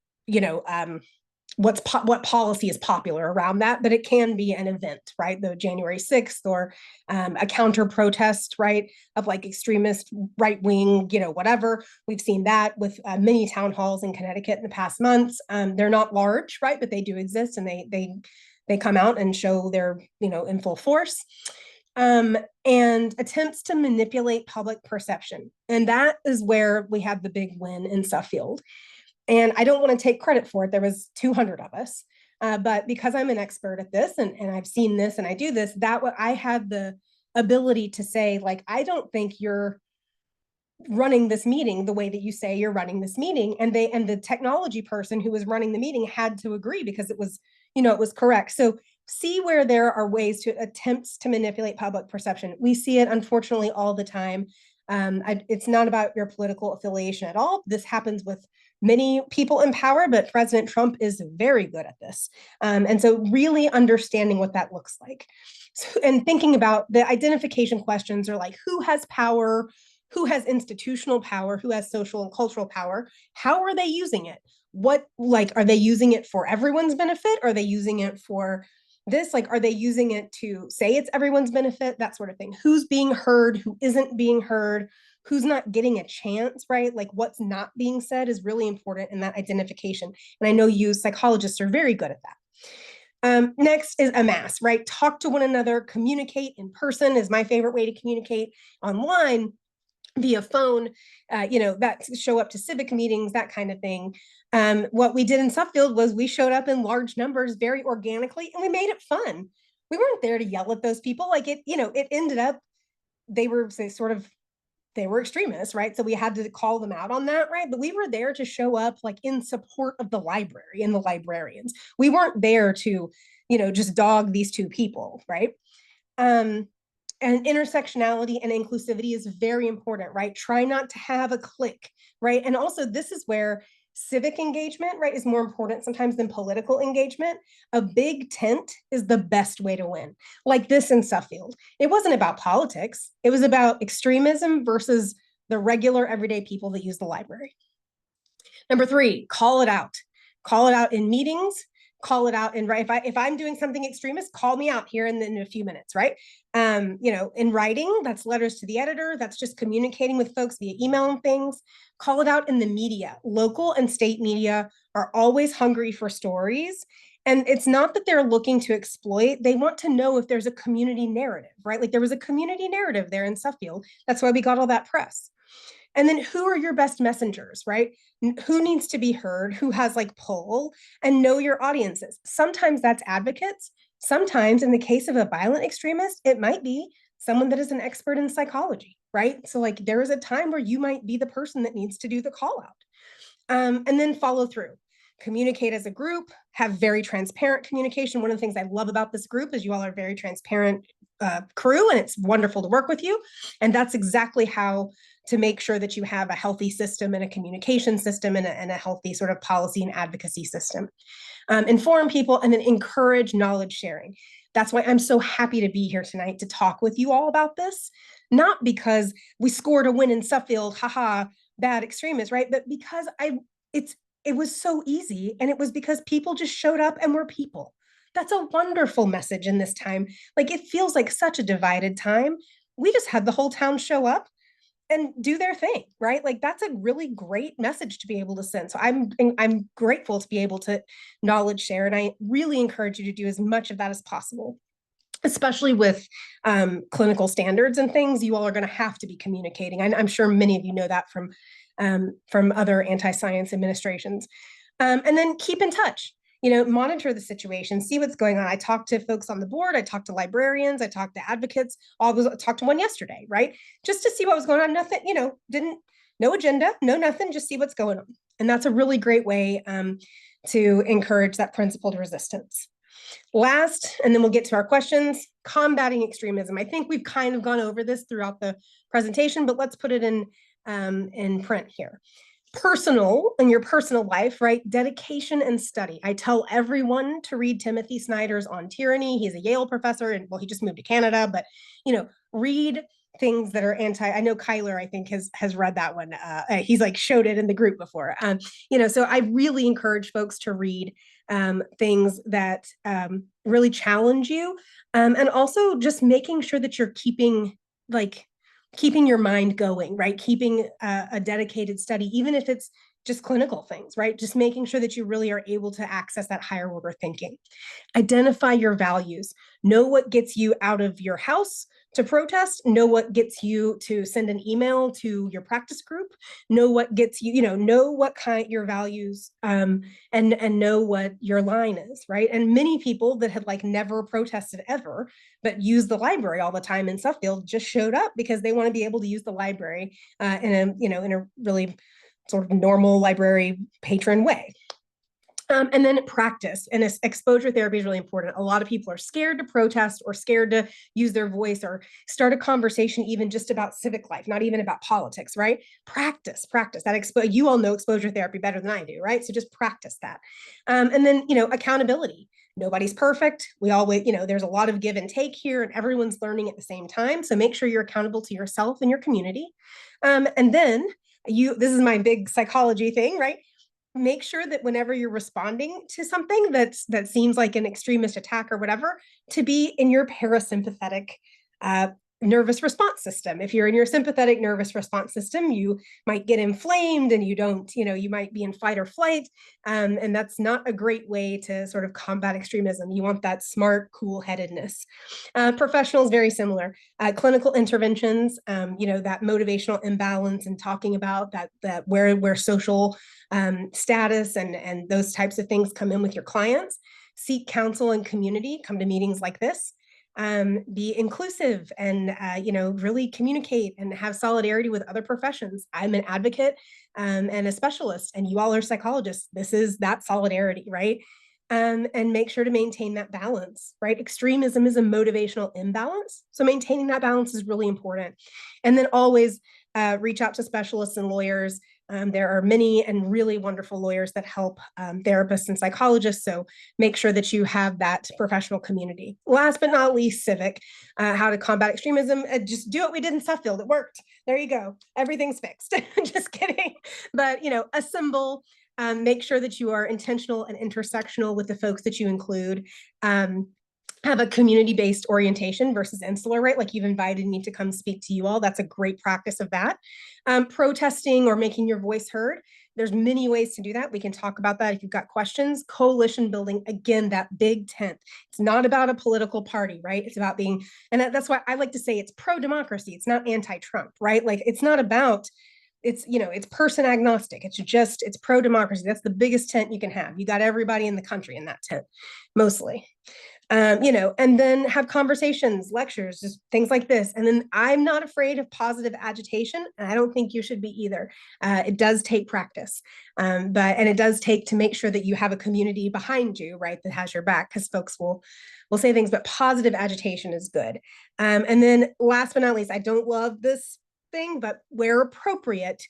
what policy is popular around that, but it can be an event, right? The January 6th, or a counter protest, right? Of like extremist right wing, whatever. We've seen that with many town halls in Connecticut in the past months. They're not large, right? But they do exist, and they come out and show their, in full force. And attempts to manipulate public perception. And that is where we have the big win in Suffield. And I don't want to take credit for it. There was 200 of us. But because I'm an expert at this, and I've seen this and I do this, I had the ability to say, like, I don't think you're running this meeting the way that you say you're running this meeting. And the technology person who was running the meeting had to agree, because it was, it was correct. So see where there are ways to attempts to manipulate public perception. We see it, unfortunately, all the time. It's not about your political affiliation at all. This happens with many people in power, but President Trump is very good at this. And so really understanding what that looks like. And thinking about the identification questions are like, who has power? Who has institutional power? Who has social and cultural power? How are they using it? Are they using it for everyone's benefit? Are they using it for this, like, are they using it to say it's everyone's benefit, that sort of thing? Who's being heard, who isn't being heard, who's not getting a chance, right? Like what's not being said is really important in that identification. And I know you psychologists are very good at that. Next is amass, right? Talk to one another, communicate in person is my favorite way to communicate. Online, via phone, that show up to civic meetings, that kind of thing. What we did in Suffield was we showed up in large numbers very organically, and we made it fun. We weren't there to yell at those people. Like it ended up, they were extremists, right? So we had to call them out on that, right? But we were there to show up like in support of the library and the librarians. We weren't there to, just dog these two people, right? And intersectionality and inclusivity is very important, right? Try not to have a clique, right? And also this is where civic engagement, right, is more important sometimes than political engagement. A big tent is the best way to win. Like this in Suffield. It wasn't about politics. It was about extremism versus the regular everyday people that use the library. Number 3, call it out. Call it out in meetings. Call it out in, right? If I'm doing something extremist, call me out here in a few minutes, right? In writing, that's letters to the editor. That's just communicating with folks via email and things. Call it out in the media. Local and state media are always hungry for stories. And it's not that they're looking to exploit. They want to know if there's a community narrative, right? Like there was a community narrative there in Suffield. That's why we got all that press. And then who are your best messengers, right? Who needs to be heard, who has like pull, and know your audiences. Sometimes that's advocates. Sometimes in the case of a violent extremist, it might be someone that is an expert in psychology, right? So like there is a time where you might be the person that needs to do the call out. And then follow through. Communicate as a group, have very transparent communication. One of the things I love about this group is you all are very transparent crew, and it's wonderful to work with you. And that's exactly how to make sure that you have a healthy system and a communication system and a healthy sort of policy and advocacy system. Inform people and then encourage knowledge sharing. That's why I'm so happy to be here tonight to talk with you all about this. Not because we scored a win in Suffield, haha, bad extremists, right? But because it was so easy, and it was because people just showed up and were people. That's a wonderful message in this time. Like it feels like such a divided time. We just had the whole town show up and do their thing, right? Like that's a really great message to be able to send. So I'm grateful to be able to knowledge share, and I really encourage you to do as much of that as possible, especially with clinical standards and things. You all are going to have to be communicating. I'm sure many of you know that from other anti-science administrations. And then keep in touch. Monitor the situation, see what's going on. I talked to folks on the board, I talked to librarians, I talked to advocates, I talked to one yesterday, right? Just to see what was going on. Nothing, no agenda, no nothing, just see what's going on. And that's a really great way to encourage that principled resistance. Last, and then we'll get to our questions, combating extremism. I think we've kind of gone over this throughout the presentation, but let's put it in print here. Personal, in your personal life, right? Dedication and study. I tell everyone to read Timothy Snyder's On Tyranny. He's a Yale professor, and well, he just moved to Canada, but read things that are I know Kyler, I think, has read that one. He's like showed it in the group before. So I really encourage folks to read things that really challenge you. And also just making sure that you're keeping your mind going, right? Keeping a dedicated study, even if it's just clinical things, right? Just making sure that you really are able to access that higher order thinking. Identify your values. Know what gets you out of your house to protest. Know what gets you to send an email to your practice group. Know what gets you, know what kind your values and know what your line is, right? And many people that had never protested ever, but use the library all the time in Suffield just showed up because they want to be able to use the library in a really sort of normal library patron way. And then practice, and exposure therapy is really important. A lot of people are scared to protest or scared to use their voice or start a conversation even just about civic life, not even about politics, right? Practice that. You all know exposure therapy better than I do, right? So just practice that. And then, accountability. Nobody's perfect. We always, there's a lot of give and take here, and everyone's learning at the same time. So make sure you're accountable to yourself and your community. And then this is my big psychology thing, right? make sure that whenever you're responding to something that seems like an extremist attack or whatever, to be in your parasympathetic nervous response system. If you're in your sympathetic nervous response system, you might get inflamed and you might be in fight or flight. And that's not a great way to sort of combat extremism. You want that smart, cool-headedness. Professionals, very similar. Clinical interventions, that motivational imbalance and talking about that where social status and those types of things come in with your clients. Seek counsel and community, come to meetings like this. Be inclusive and, really communicate and have solidarity with other professions. I'm an advocate and a specialist, and you all are psychologists. This is that solidarity, right? And make sure to maintain that balance, right? Extremism is a motivational imbalance. So maintaining that balance is really important. And then always reach out to specialists and lawyers. There are many and really wonderful lawyers that help therapists and psychologists. So make sure that you have that professional community. Last but not least, civic, how to combat extremism. Just do what we did in Suffield. It worked. There you go. Everything's fixed. Just kidding. But, assemble, make sure that you are intentional and intersectional with the folks that you include. Have a community-based orientation versus insular, right? Like, you've invited me to come speak to you all. That's a great practice of that. Protesting or making your voice heard. There's many ways to do that. We can talk about that if you've got questions. Coalition building, again, that big tent. It's not about a political party, right? It's about being, and that's why I like to say it's pro-democracy. It's not anti-Trump, right? Like, it's not about, it's person agnostic. It's pro-democracy. That's the biggest tent you can have. You got everybody in the country in that tent, mostly. And then have conversations, lectures, just things like this. And then I'm not afraid of positive agitation, and I don't think you should be either. It does take practice, and it does take to make sure that you have a community behind you, right, that has your back, because folks will say things, but positive agitation is good. And then last but not least, I don't love this thing, but where appropriate,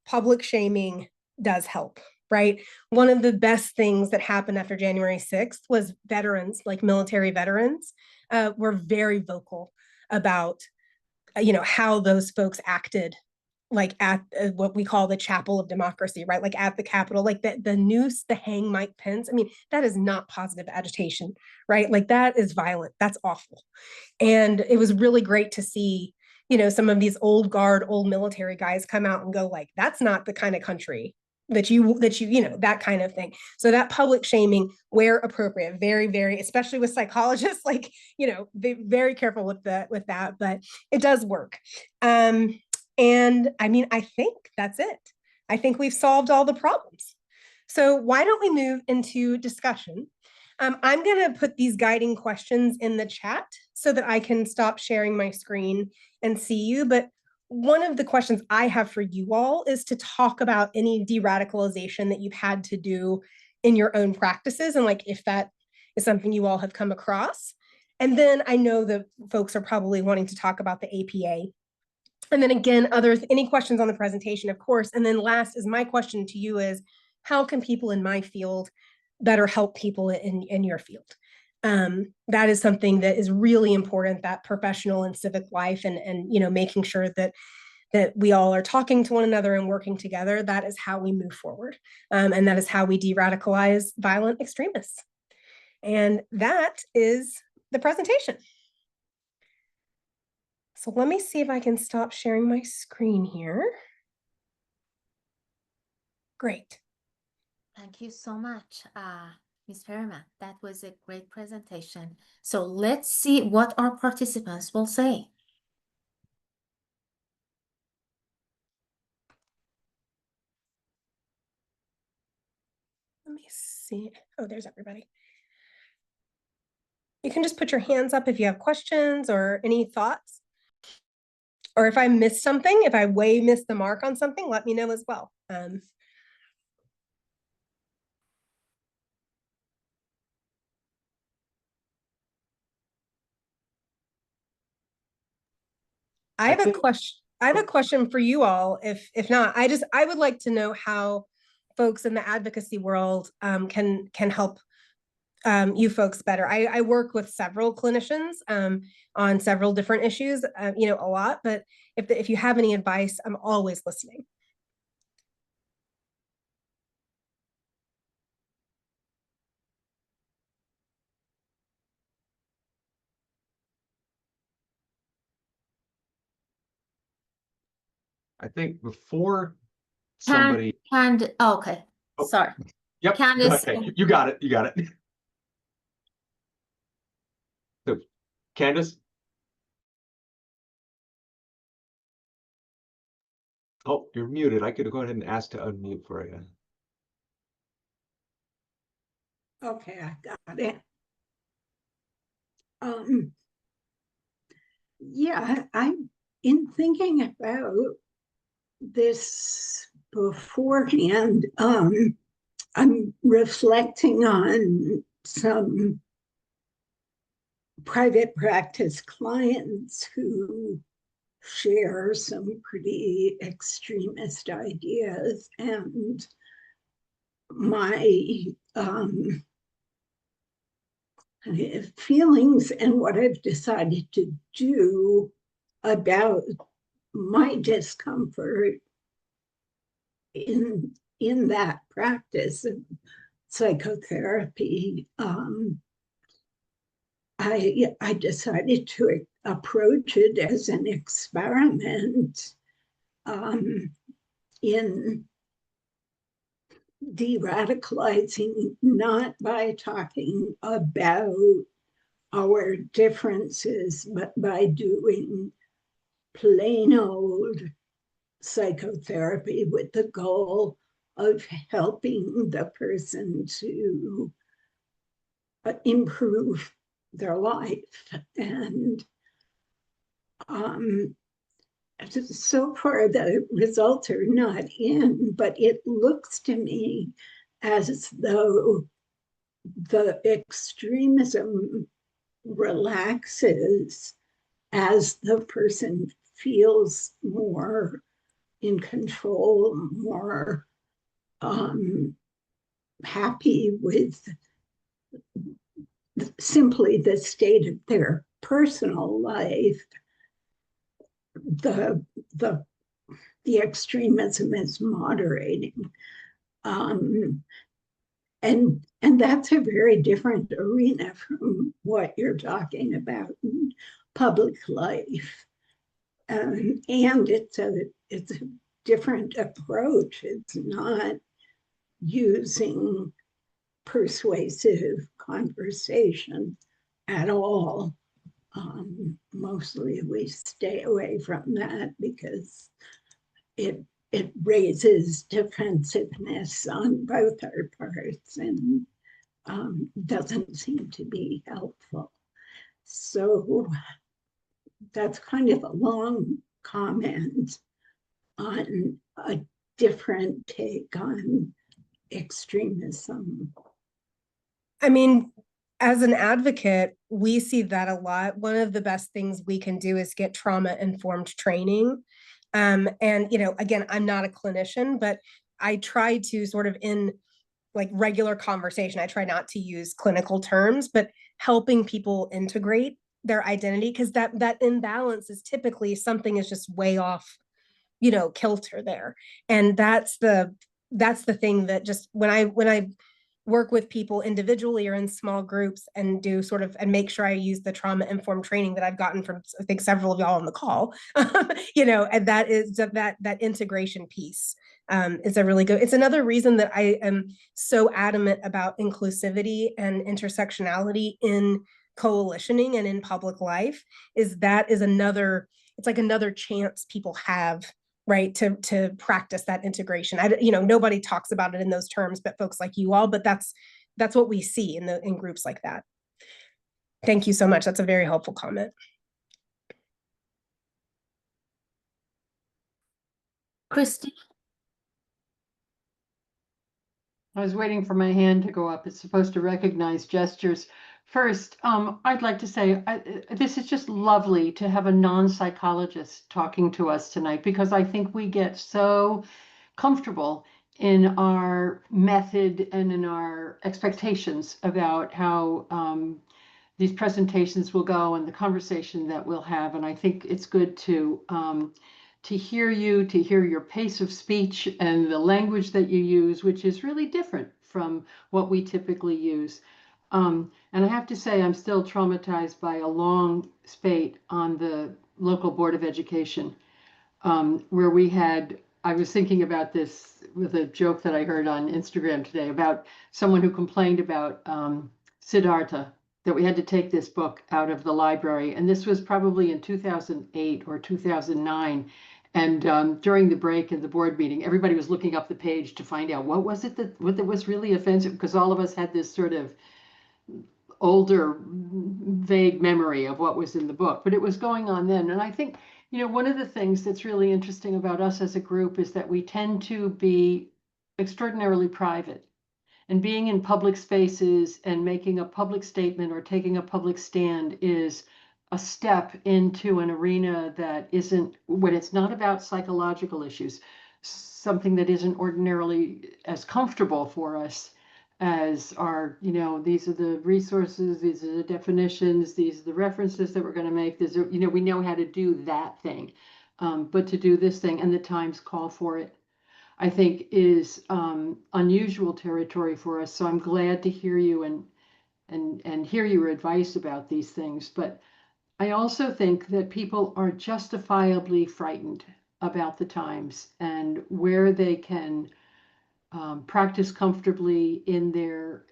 public shaming does help. Right. One of the best things that happened after January 6th was veterans, like military veterans, were very vocal about, how those folks acted, like at what we call the chapel of democracy, right? Like at the Capitol, like the noose, the hang Mike Pence. I mean, that is not positive agitation, right? Like, that is violent. That's awful. And it was really great to see, some of these old guard, old military guys come out and go like, that's not the kind of country that that kind of thing. So that public shaming, where appropriate, very, very, especially with psychologists, like, be very careful with that, but it does work. And I mean, I think that's it. I think we've solved all the problems. So why don't we move into discussion? I'm going to put these guiding questions in the chat so that I can stop sharing my screen and see you. But one of the questions I have for you all is to talk about any de-radicalization that you've had to do in your own practices, and like if that is something you all have come across. And then I know that folks are probably wanting to talk about the APA. And then again, any questions on the presentation, of course. And then last is my question to you is, how can people in my field better help people in your field? That is something that is really important, that professional and civic life, and making sure that we all are talking to one another and working together. That is how we move forward. And that is how we de-radicalize violent extremists. And that is the presentation. So let me see if I can stop sharing my screen here. Great. Thank you so much, Ms. Perryman. That was a great presentation. So let's see what our participants will say. Let me see. Oh, there's everybody. You can just put your hands up if you have questions or any thoughts. Or if I missed something, if I way missed the mark on something, let me know as well. I have a question. I have a question for you all. If not, I would like to know how folks in the advocacy world can help you folks better. I work with several clinicians on several different issues, a lot. But if you have any advice, I'm always listening. I think before Can, somebody, oh, okay, Oh. sorry. yep, Candace, okay, you got it, you got it. So, Candace? Oh, you're muted. I could go ahead and ask to unmute for you. Okay, I got it. Yeah, I'm in thinking about this beforehand. I'm reflecting on some private practice clients who share some pretty extremist ideas, and my feelings and what I've decided to do about my discomfort in that practice of psychotherapy. I decided to approach it as an experiment in de-radicalizing, not by talking about our differences, but by doing plain old psychotherapy with the goal of helping the person to improve their life. And so far, the results are not in, but it looks to me as though the extremism relaxes as the person feels more in control, more happy with simply the state of their personal life. The extremism is moderating. And that's a very different arena from what you're talking about in public life. And it's a different approach. It's not using persuasive conversation at all. Mostly we stay away from that because it raises defensiveness on both our parts and doesn't seem to be helpful. So that's kind of a long comment on a different take on extremism. I mean, as an advocate, we see that a lot. One of the best things we can do is get trauma-informed training. And, again, I'm not a clinician, but I try to sort of in like regular conversation, I try not to use clinical terms, but helping people integrate their identity, because that imbalance is typically something is just way off, kilter there. And that's the thing that just when I work with people individually or in small groups and do sort of and make sure I use the trauma informed training that I've gotten from I think several of y'all on the call, and that is that integration piece is a really good. It's another reason that I am so adamant about inclusivity and intersectionality in coalitioning and in public life. Is another. It's like another chance people have, right, to practice that integration. Nobody talks about it in those terms, but folks like you all, but that's what we see in groups like that. Thank you so much. That's a very helpful comment. Christy. I was waiting for my hand to go up. It's supposed to recognize gestures. First, I'd like to say this is just lovely to have a non-psychologist talking to us tonight, because I think we get so comfortable in our method and in our expectations about how these presentations will go and the conversation that we'll have. And I think it's good to hear you, to hear your pace of speech and the language that you use, which is really different from what we typically use. And I have to say, I'm still traumatized by a long spate on the local Board of Education. where I was thinking about this with a joke that I heard on Instagram today about someone who complained about Siddhartha, that we had to take this book out of the library. And this was probably in 2008 or 2009. And during the break in the board meeting, everybody was looking up the page to find out what was really offensive, because all of us had this sort of older, vague memory of what was in the book, but it was going on then. And I think, one of the things that's really interesting about us as a group is that we tend to be extraordinarily private, and being in public spaces and making a public statement or taking a public stand is a step into an arena that isn't, when it's not about psychological issues, something that isn't ordinarily as comfortable for us as our, these are the resources, these are the definitions, these are the references that we're going to make. These are, we know how to do that thing, but to do this thing, and the times call for it, I think is unusual territory for us. So I'm glad to hear you and hear your advice about these things. But I also think that people are justifiably frightened about the times and where they can practice comfortably in their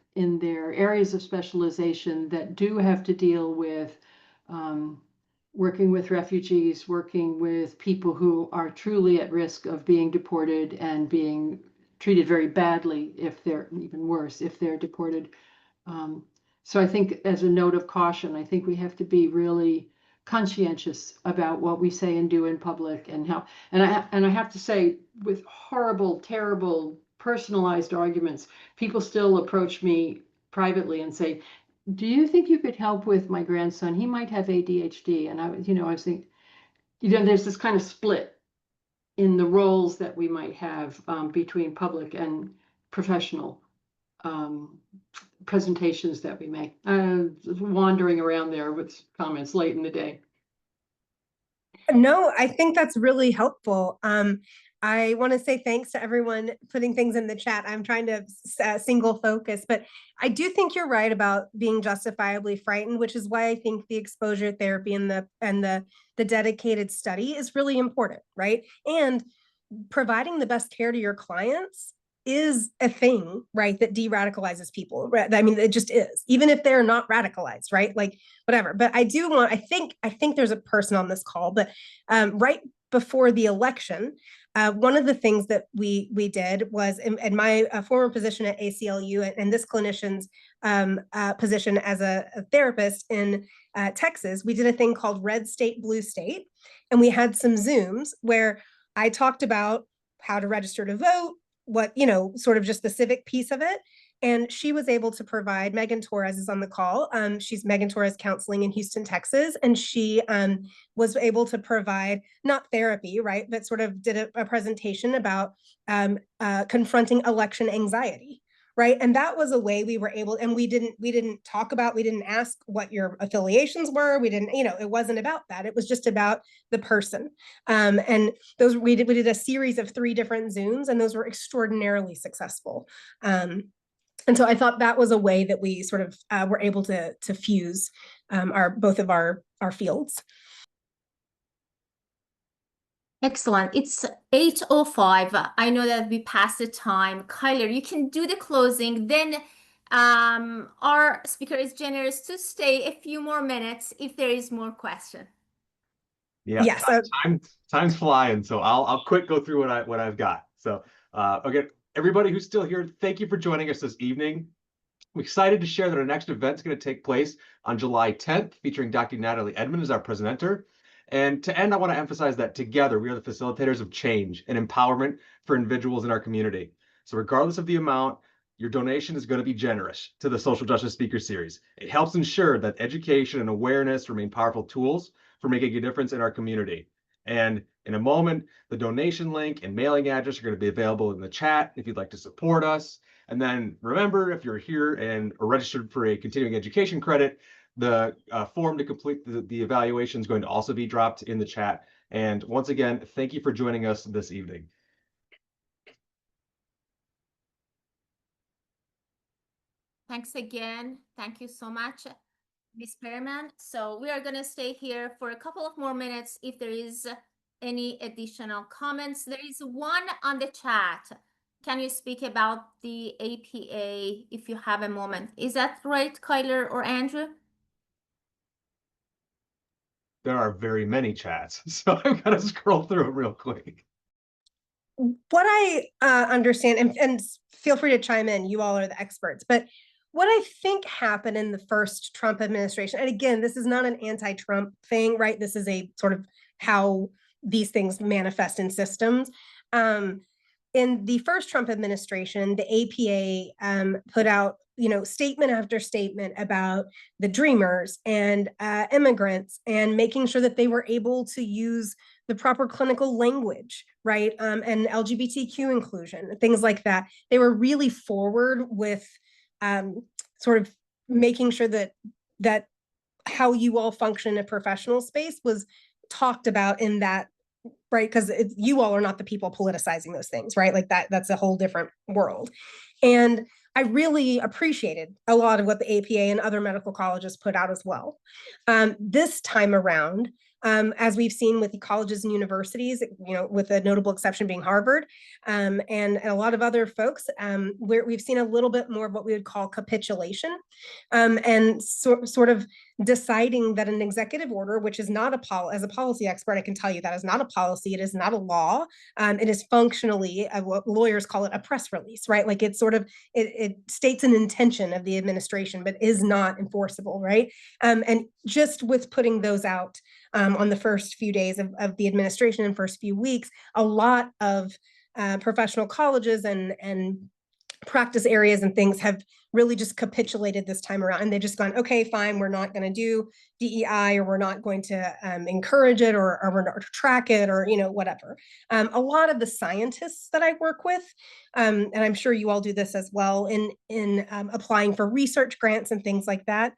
areas of specialization that do have to deal with working with refugees, working with people who are truly at risk of being deported and being treated very badly, if they're even worse, if they're deported. So I think, as a note of caution, I think we have to be really conscientious about what we say and do in public, and how, and I have to say, with horrible, terrible, personalized arguments, people still approach me privately and say, do you think you could help with my grandson? He might have ADHD. And I was thinking, there's this kind of split in the roles that we might have between public and professional presentations that we make. Wandering around there with comments late in the day. No, I think that's really helpful. I want to say thanks to everyone putting things in the chat. I'm trying to single focus, but I do think you're right about being justifiably frightened, which is why I think the exposure therapy and the dedicated study is really important, right? And providing the best care to your clients is a thing, right, that de-radicalizes people. I mean, it just is, even if they're not radicalized, right? Like, whatever. But I think there's a person on this call, but right before the election, one of the things that we did was, in my former position at ACLU and this clinician's position as a therapist in Texas, we did a thing called Red State, Blue State. And we had some Zooms where I talked about how to register to vote, what, sort of just the civic piece of it. And she was able to provide, Megan Torres is on the call. She's Megan Torres Counseling in Houston, Texas. And she was able to provide, not therapy, right, but sort of did a presentation about confronting election anxiety. Right. And that was a way we were able, and we didn't ask what your affiliations were. We didn't, it wasn't about that. It was just about the person. And those, we did a series of 3 different Zooms, and those were extraordinarily successful. And so I thought that was a way that we sort of were able to fuse both of our fields. Excellent. It's 8:05. I know that we passed the time. Kyler, you can do the closing. Then our speaker is generous to stay a few more minutes if there is more question. Yeah, yes, time's flying, so I'll quick go through what I've got. So okay, everybody who's still here, thank you for joining us this evening. I'm excited to share that our next event is going to take place on July 10th, featuring Dr. Natalie Edmond as our presenter. And to end, I want to emphasize that together, we are the facilitators of change and empowerment for individuals in our community. So regardless of the amount, your donation is going to be generous to the Social Justice Speaker Series. It helps ensure that education and awareness remain powerful tools for making a difference in our community. And in a moment, the donation link and mailing address are going to be available in the chat if you'd like to support us. And then remember, if you're here and are registered for a continuing education credit, the form to complete the evaluation is going to also be dropped in the chat. And once again, thank you for joining us this evening. Thanks again. Thank you so much, Ms. Perryman. So we are going to stay here for a couple of more minutes if there is any additional comments? There is one on the chat. Can you speak about the APA if you have a moment? Is that right, Kyler or Andrew? There are very many chats, so I've got to scroll through it real quick. What I understand, and feel free to chime in, you all are the experts, but what I think happened in the first Trump administration, and again, this is not an anti-Trump thing, right? This is a sort of how these things manifest in systems. In the first Trump administration, the APA put out, statement after statement about the Dreamers and immigrants, and making sure that they were able to use the proper clinical language, right? And LGBTQ inclusion, things like that. They were really forward with sort of making sure that how you all function in a professional space was talked about in that, right? Because you all are not the people politicizing those things, right? Like that's a whole different world. And I really appreciated a lot of what the APA and other medical colleges put out as well. This time around, as we've seen with the colleges and universities, with a notable exception being Harvard, and a lot of other folks, we've seen a little bit more of what we would call capitulation, and sort of deciding that an executive order, which is not as a policy expert, I can tell you that is not a policy, it is not a law, it is functionally what lawyers call it a press release, right? Like it's sort of, it states an intention of the administration, but is not enforceable, right? And just with putting those out on the first few days of the administration and first few weeks, a lot of professional colleges and practice areas and things have really just capitulated this time around, and they've just gone, okay, fine, we're not going to do DEI, or we're not going to encourage it, or we're not to track it, or whatever. A lot of the scientists that I work with, and I'm sure you all do this as well in applying for research grants and things like that,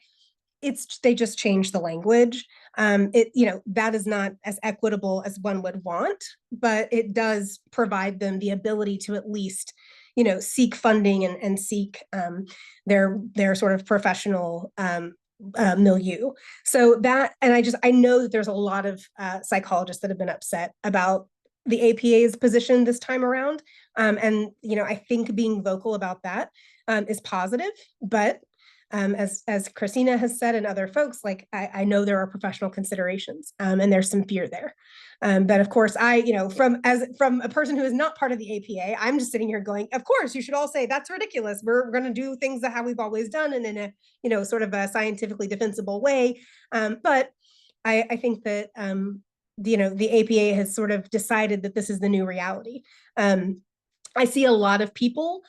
they just change the language. That is not as equitable as one would want, but it does provide them the ability to at least seek funding and seek their sort of professional milieu. So that, and I know that there's a lot of psychologists that have been upset about the APA's position this time around. And I think being vocal about that is positive, but as Christina has said, and other folks, like I know there are professional considerations, and there's some fear there. But of course, from a person who is not part of the APA, I'm just sitting here going, of course, you should all say that's ridiculous. We're going to do things that how we've always done, and in a sort of a scientifically defensible way. But I think that the APA has sort of decided that this is the new reality. I see a lot of people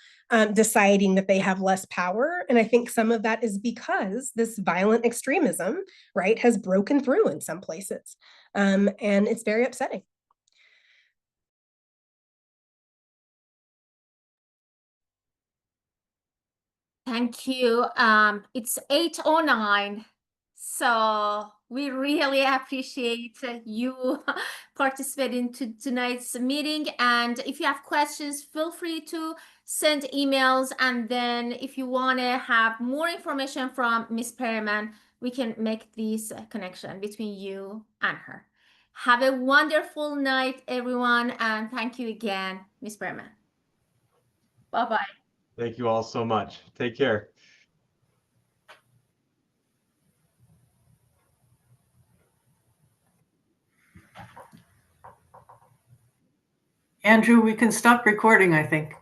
deciding that they have less power. And I think some of that is because this violent extremism, right, has broken through in some places. And it's very upsetting. Thank you. It's 8:09. So we really appreciate you participating to tonight's meeting. And if you have questions, feel free to send emails. And then if you want to have more information from Ms. Perryman, we can make this connection between you and her. Have a wonderful night, everyone. And thank you again, Ms. Perryman. Bye-bye. Thank you all so much. Take care. Andrew, we can stop recording, I think.